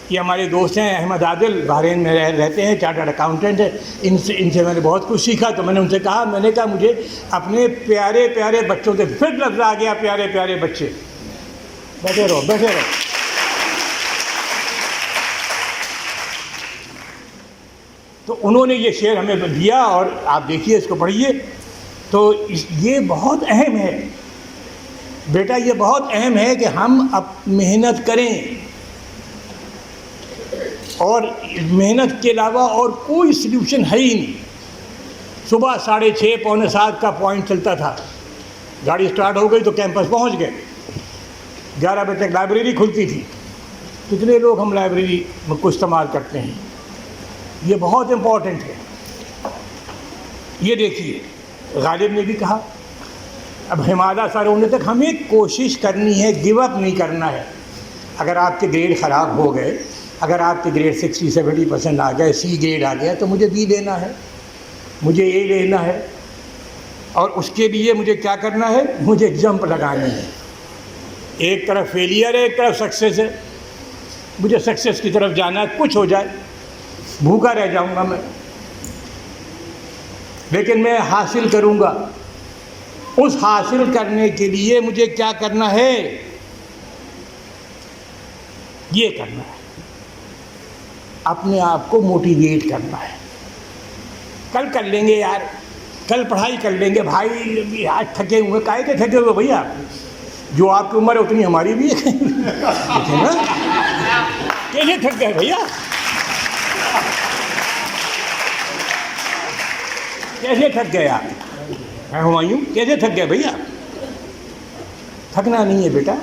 یہ ہمارے دوست ہیں احمد عادل، بحرین میں رہتے ہیں، چارٹرڈ اکاؤنٹنٹ ہے. ان سے میں نے بہت کچھ سیکھا. تو میں نے ان سے کہا مجھے اپنے پیارے پیارے بچوں سے پھر لفظ آ گیا، پیارے پیارے بچے. بیٹھے رہو بیٹھے رہو. تو انہوں نے یہ شعر ہمیں دیا اور آپ دیکھیے اس کو پڑھیے. تو یہ بہت اہم ہے بیٹا، یہ بہت اہم ہے کہ ہم اب محنت کریں، اور محنت کے علاوہ اور کوئی سلیوشن ہے ہی نہیں. صبح 6:30 پونے 7 کا پوائنٹ چلتا تھا، گاڑی سٹارٹ ہو گئی تو کیمپس پہنچ گئے. 11 بجے تک لائبریری کھلتی تھی. کتنے لوگ ہم لائبریری کو استعمال کرتے ہیں؟ یہ بہت امپورٹنٹ ہے. یہ دیکھیے غالب نے بھی کہا اب حمادہ سر ہونے تک ہمیں کوشش کرنی ہے، گیو اپ نہیں کرنا ہے. اگر آپ کے گریڈ خراب ہو گئے، اگر آپ کے گریڈ 60-70% آ گئے، سی گریڈ آ گیا، تو مجھے بی لینا ہے، مجھے اے لینا ہے. اور اس کے لیے مجھے کیا کرنا ہے؟ مجھے جمپ لگانی ہے. ایک طرف فیلئر ہے، ایک طرف سکسیس ہے. مجھے سکسیس کی طرف جانا ہے. کچھ ہو جائے بھوکا رہ جاؤں گا میں، لیکن میں حاصل کروں گا. اس حاصل کرنے کے لیے مجھے کیا کرنا ہے؟ یہ کرنا ہے، اپنے آپ کو موٹیویٹ کرنا ہے. کل کر لیں گے یار، کل پڑھائی کر لیں گے بھائی، آج تھکے ہوئے. کاہے کے تھکے ہوئے بھیا؟ جو آپ کی عمر ہے اتنی ہماری بھی ہے نا. کیسے تھک گئے بھیا؟ کیسے تھک گئے آپ؟ میں ہمایوں کیسے تھک گئے بھیا؟ تھکنا نہیں ہے بیٹا.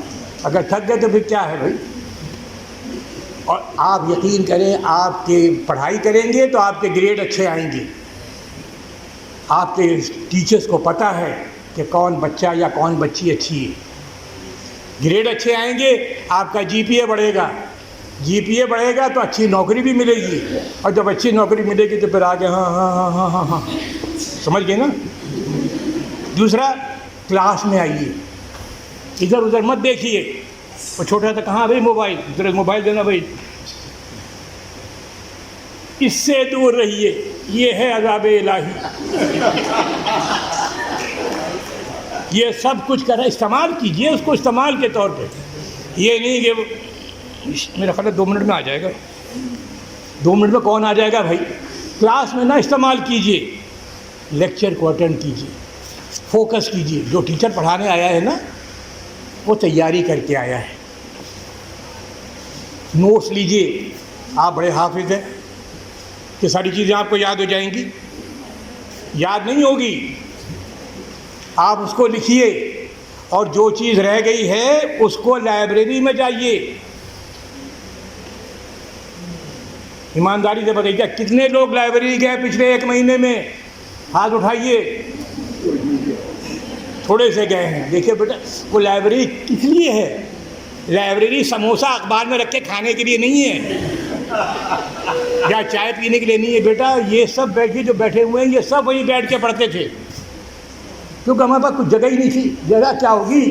اگر تھک گئے تو پھر کیا ہے بھائی؟ اور آپ یقین کریں، آپ کے پڑھائی کریں گے تو آپ کے گریڈ اچھے آئیں گے. آپ کے ٹیچرز کو پتہ ہے کہ کون بچہ یا کون بچی اچھی ہے. گریڈ اچھے آئیں گے، آپ کا جی پی اے بڑھے گا. جی پی اے بڑھے گا تو اچھی نوکری بھی ملے گی، اور جب اچھی نوکری ملے گی تو پھر آگے ہاں ہاں ہاں ہاں ہاں ہاں، سمجھ گئے نا؟ دوسرا، کلاس میں آئیے، ادھر ادھر مت دیکھیے، وہ چھوٹا تھا کہاں بھائی موبائل، ادھر موبائل دینا بھائی، اس سے دور رہیے، یہ ہے عذاب الہی۔ یہ سب کچھ کریں، استعمال کیجئے اس کو استعمال کے طور پہ، یہ نہیں کہ میرا خیال ہے 2 منٹ میں آ جائے گا، 2 منٹ میں کون آ جائے گا بھائی؟ کلاس میں نہ استعمال کیجئے، لیکچر کو اٹینڈ کیجئے، فوکس کیجئے۔ جو ٹیچر پڑھانے آیا ہے نا وہ تیاری کر کے آیا ہے، نوٹس لیجئے۔ آپ بڑے حافظ ہیں کہ ساری چیزیں آپ کو یاد ہو جائیں گی؟ یاد نہیں ہوگی، آپ اس کو لکھیے، اور جو چیز رہ گئی ہے اس کو لائبریری میں جائیے۔ ایمانداری سے بتائیے کتنے لوگ لائبریری گئے پچھلے 1 مہینے میں؟ ہاتھ اٹھائیے۔ تھوڑے سے گئے ہیں۔ دیکھیے بیٹا، وہ لائبریری کس لیے ہے؟ لائبریری سموسہ اخبار میں رکھ کے کھانے کے لیے نہیں ہے، یا چائے پینے کے لیے نہیں ہے بیٹا۔ یہ سب بیٹھے جو بیٹھے ہوئے ہیں یہ سب وہیں بیٹھ کے پڑھتے تھے، کیونکہ ہمارے پاس کچھ جگہ ہی نہیں تھی۔ جگہ کیا ہوگی؟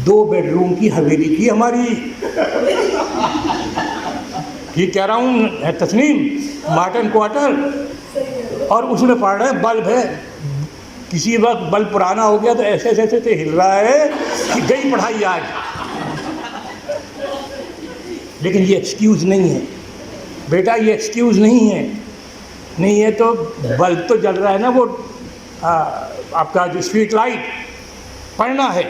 2 بیڈ روم کی حویلی تھی ہماری۔ یہ کہہ رہا ہوں تسنیم، مارٹن کوارٹر، اور اس میں پڑھ رہے ہیں بلب ہے، کسی وقت بلب پرانا ہو گیا تو ایسے ایسے سے ہل رہا ہے کہ گئی پڑھائی آج۔ لیکن یہ ایکسکیوز نہیں ہے بیٹا، یہ ایکسکیوز نہیں ہے۔ نہیں ہے تو بلب تو جل رہا ہے نا، وہ آپ کا جو اسٹریٹ لائٹ، پڑھنا ہے۔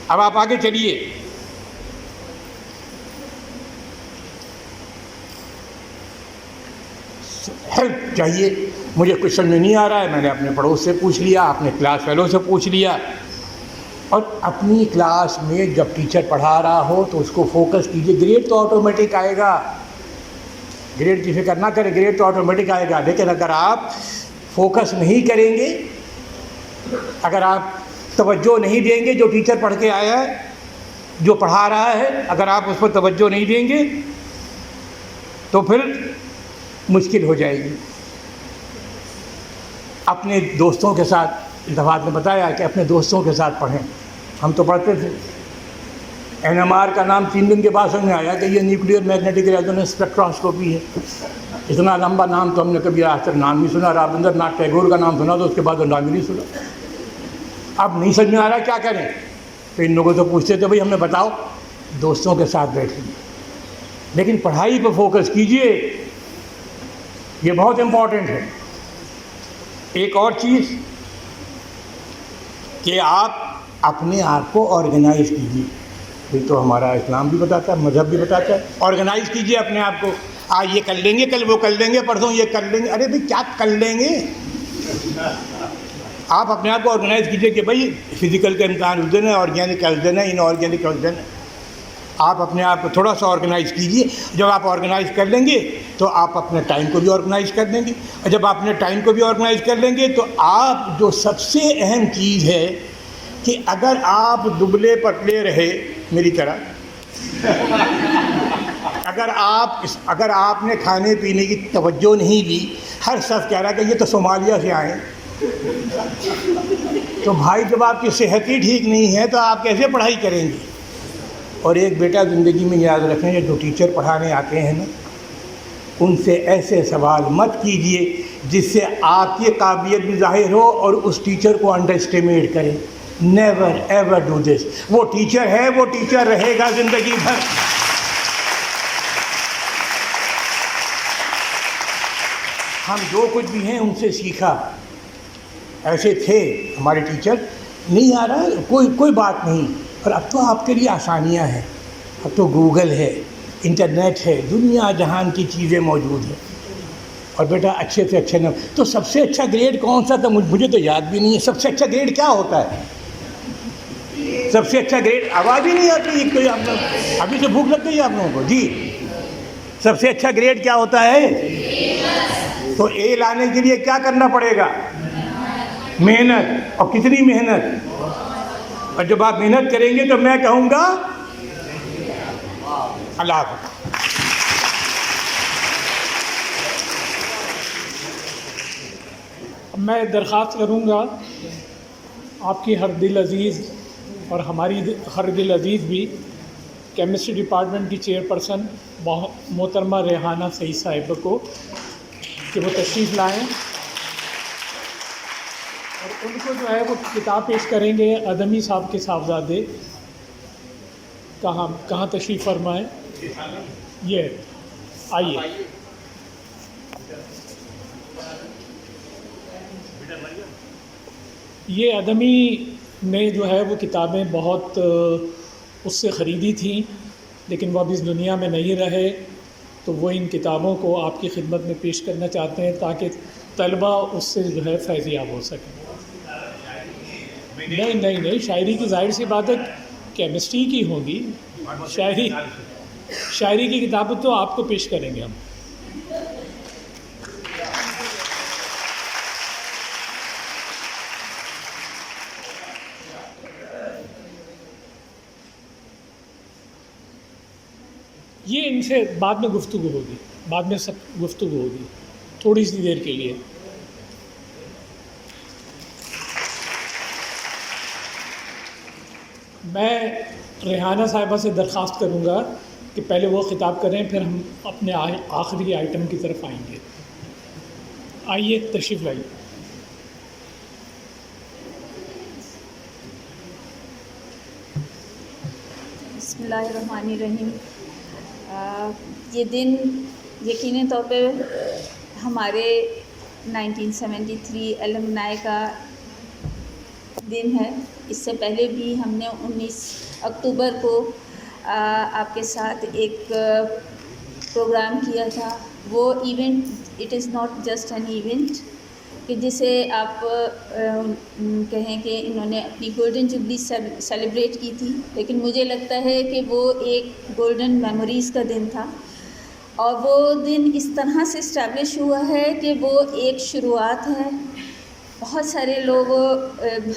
اب آپ آگے چلیے۔ ہیلپ چاہیے، مجھے کچھ سمجھ میں نہیں آ رہا ہے، میں نے اپنے پڑوس سے پوچھ لیا، اپنے کلاس فیلو سے پوچھ لیا۔ اور اپنی کلاس میں جب ٹیچر پڑھا رہا ہو تو اس کو فوکس کیجیے۔ گریڈ تو آٹومیٹک آئے گا، گریڈ کی فکر نہ کریں، گریڈ تو آٹومیٹک آئے گا۔ لیکن اگر آپ فوکس نہیں کریں گے، اگر آپ توجہ نہیں دیں گے، جو ٹیچر پڑھ کے آیا ہے، جو پڑھا رہا ہے، اگر آپ اس پر توجہ نہیں دیں گے تو پھر مشکل ہو جائے گی۔ اپنے دوستوں کے ساتھ، دفعات نے بتایا کہ اپنے دوستوں کے ساتھ پڑھیں۔ ہم تو پڑھتے تھے، NMR کا نام 3 دن کے بعد سمجھ میں آیا کہ یہ نیوکلیئر میگنیٹک ریزوننس اسپیکٹروسکوپی ہے۔ اتنا لمبا نام تو ہم نے کبھی آج تک نام نہیں سنا۔ رابندر ناتھ ٹیگور کا نام سنا تو اس کے بعد نام ہی نہیں سنا۔ اب نہیں سمجھ میں آ رہا کیا کریں، تو ان لوگوں سے پوچھتے تھے بھائی ہمیں بتاؤ، دوستوں کے ساتھ بیٹھیں، لیکن پڑھائی پہ فوکس کیجئے، یہ بہت امپورٹنٹ ہے۔ ایک اور چیز کہ آپ اپنے آپ کو آرگنائز کیجیے، یہ تو ہمارا اسلام بھی بتاتا ہے، مذہب بھی بتاتا ہے۔ آرگنائز کیجیے اپنے آپ کو، آج یہ کر لیں گے، کل وہ کر لیں گے، پرسوں یہ کر لیں گے۔ ارے بھائی کیا کر لیں گے؟ آپ اپنے آپ کو آرگنائز کیجیے کہ بھائی فزیکل کا امتحان اس دن ہے، آرگینک اس دن ہے، ان آرگینک اس دن ہے۔ آپ اپنے آپ کو تھوڑا سا آرگنائز کیجیے۔ جب آپ آرگنائز کر لیں گے تو آپ اپنے ٹائم کو بھی آرگنائز کر لیں گے، اور جب آپ اپنے ٹائم کو بھی آرگنائز کر لیں گے تو آپ، جو سب سے اہم چیز ہے کہ اگر آپ دبلے پتلے رہے میری طرح، اگر آپ نے کھانے پینے کی توجہ نہیں لی، ہر شخص کہہ رہا کہ یہ تو صومالیہ سے آئے، تو بھائی جب آپ کی صحت ہی ٹھیک نہیں ہے تو آپ کیسے پڑھائی کریں گے؟ اور ایک بیٹا زندگی میں یاد رکھیں، جو ٹیچر پڑھانے آتے ہیں نا، ان سے ایسے سوال مت کیجئے جس سے آپ کی قابلیت بھی ظاہر ہو اور اس ٹیچر کو انڈر اسٹیمیٹ کریں۔ Never ever do this. وہ ٹیچر ہے، وہ ٹیچر رہے گا زندگی بھر۔ ہم جو کچھ بھی ہیں ان سے سیکھا، ایسے تھے ہمارے ٹیچر، نہیں آ رہا کوئی بات نہیں۔ اور اب تو آپ کے لیے آسانیاں ہیں، اب تو گوگل ہے، انٹرنیٹ ہے، دنیا جہان کی چیزیں موجود ہیں۔ اور بیٹا اچھے سے اچھے تو سب سے اچھا گریڈ کون سا تھا؟ مجھے تو یاد بھی نہیں ہے۔ سب سے اچھا گریڈ کیا ہوتا ہے؟ سب سے اچھا گریڈ، آواز ہی نہیں آتی ایک تو آپ لوگ، ابھی سے بھوک لگ گئی آپ لوگوں کو جی۔ سب سے اچھا گریڈ کیا ہوتا ہے؟ تو اے لانے کے لیے کیا کرنا پڑے گا؟ محنت۔ اور کتنی محنت؟ اور جب آپ محنت کریں گے تو میں کہوں گا اللہ حافظ. میں درخواست کروں گا آپ کی ہر دل عزیز اور ہماری ہر دل عزیز بھی کیمسٹری ڈپارٹمنٹ کی چیئرپرسن محترمہ ریحانہ سعید صاحبہ کو کہ وہ تشریف لائیں اور ان کو جو ہے وہ کتاب پیش کریں گے. ادمی صاحب کے صاحبزادے کہاں تشریف فرمائیں. یہ آئیے. یہ ادمی نے جو ہے وہ کتابیں بہت اس سے خریدی تھیں، لیکن وہ اب اس دنیا میں نہیں رہے، تو وہ ان کتابوں کو آپ کی خدمت میں پیش کرنا چاہتے ہیں تاکہ طلبہ اس سے جو ہے فیض یاب ہو سکیں. نہیں شاعری کی ظاہر سی بات ہے کیمسٹری کی ہوگی. شاعری کی کتاب تو آپ کو پیش کریں گے ہم. یہ ان سے بعد میں گفتگو ہوگی، بعد میں سب گفتگو ہوگی تھوڑی سی دیر کے لیے. میں ریحانہ صاحبہ سے درخواست کروں گا کہ پہلے وہ خطاب کریں، پھر ہم اپنے آخری آئٹم کی طرف آئیں گے. آئیے تشریف لائیے. بسم اللہ الرحمن الرحیم. یہ دن یقینی طور پہ ہمارے 1973 المنائی کا دن ہے. اس سے پہلے بھی ہم نے 19 اکتوبر کو آپ کے ساتھ ایک پروگرام کیا تھا. وہ event it is not just an event کہ جسے آپ کہیں کہ انہوں نے اپنی گولڈن جوبلی سیلیبریٹ کی تھی، لیکن مجھے لگتا ہے کہ وہ ایک گولڈن میموریز کا دن تھا. اور وہ دن اس طرح سے اسٹیبلش ہوا ہے کہ وہ ایک شروعات ہے. بہت سارے لوگ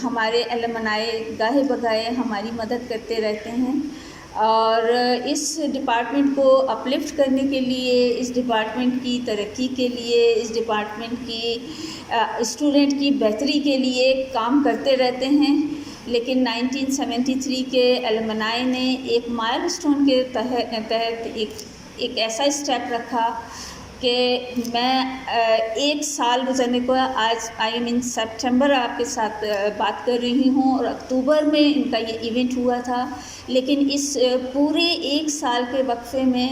ہمارے المنائے گاہے بگاہے ہماری مدد کرتے رہتے ہیں، اور اس ڈپارٹمنٹ کو اپلفٹ کرنے کے لیے، اس ڈپارٹمنٹ کی ترقی کے لیے، اس ڈپارٹمنٹ کی اسٹوڈنٹ کی بہتری کے لیے کام کرتے رہتے ہیں. لیکن 1973 کے المنائی نے ایک مائل اسٹون کے تحت ایک ایسا اسٹیپ رکھا کہ میں ایک سال گزرنے کو آج آئی مین سپٹمبر آپ کے ساتھ بات کر رہی ہوں، اور اکتوبر میں ان کا یہ ایونٹ ہوا تھا. لیکن اس پورے ایک سال کے وقفے میں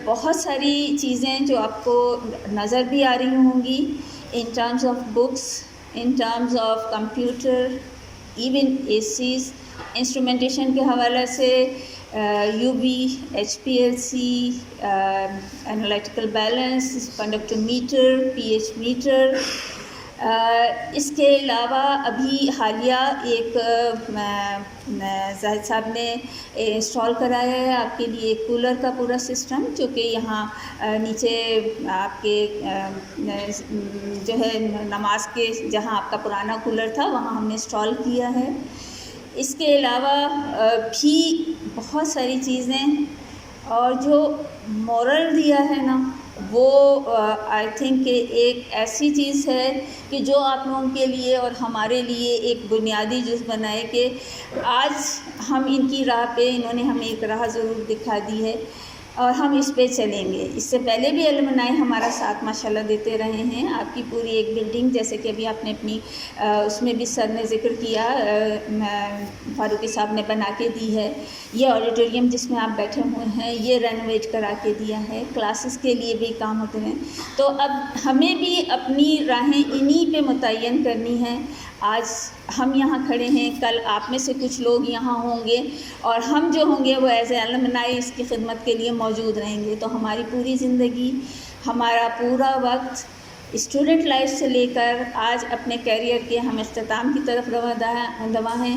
بہت ساری چیزیں جو آپ کو نظر بھی آ رہی ہوں گی، in terms of books, in terms of computer, even A Cs, instrumentation کے حوالے سے U V, H P L C, analytical balance, conductor meter, P H meter. اس کے علاوہ ابھی حالیہ ایک زاہد صاحب نے انسٹال کرایا ہے آپ کے لیے ایک کولر کا پورا سسٹم، جو کہ یہاں نیچے آپ کے جو ہے نماز کے جہاں آپ کا پرانا کولر تھا وہاں ہم نے انسٹال کیا ہے. اس کے علاوہ بھی بہت ساری چیزیں، اور جو مورل دیا ہے نا وہ آئی تھنک کہ ایک ایسی چیز ہے کہ جو آپ لوگوں کے لیے اور ہمارے لیے ایک بنیادی جز بنائے کہ آج ہم ان کی راہ پہ، انہوں نے ہمیں ایک راہ ضرور دکھا دی ہے اور ہم اس پہ چلیں گے. اس سے پہلے بھی المنائی ہمارا ساتھ ماشاءاللہ دیتے رہے ہیں. آپ کی پوری ایک بلڈنگ، جیسے کہ ابھی آپ نے اپنی اس میں بھی سر نے ذکر کیا، فاروقی صاحب نے بنا کے دی ہے. یہ آڈیٹوریم جس میں آپ بیٹھے ہوئے ہیں یہ رینوویٹ کرا کے دیا ہے. کلاسز کے لیے بھی کام ہوتے ہیں. تو اب ہمیں بھی اپنی راہیں انہی پہ متعین کرنی ہیں. آج ہم یہاں کھڑے ہیں، کل آپ میں سے کچھ لوگ یہاں ہوں گے، اور ہم جو ہوں گے وہ ایز اے المنائی اس کی خدمت کے لیے موجود رہیں گے. تو ہماری پوری زندگی، ہمارا پورا وقت اسٹوڈنٹ لائف سے لے کر آج اپنے کیریئر کے ہم اختتام کی طرف رواں ہیں.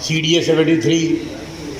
CDA 73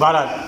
12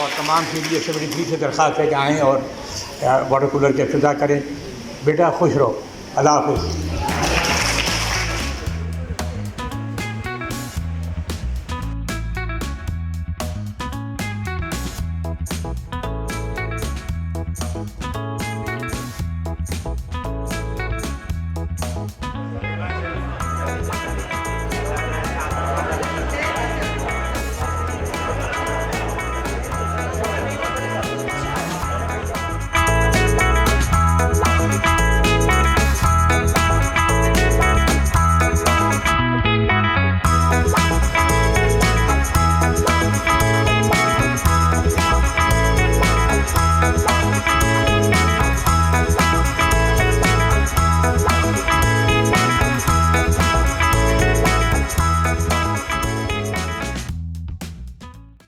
اور تمام کے لیے 73 سے درخواست ہے کہ آئیں اور واٹر کولر کے افتتاح کریں. بیٹا خوش رہو. اللہ حافظ.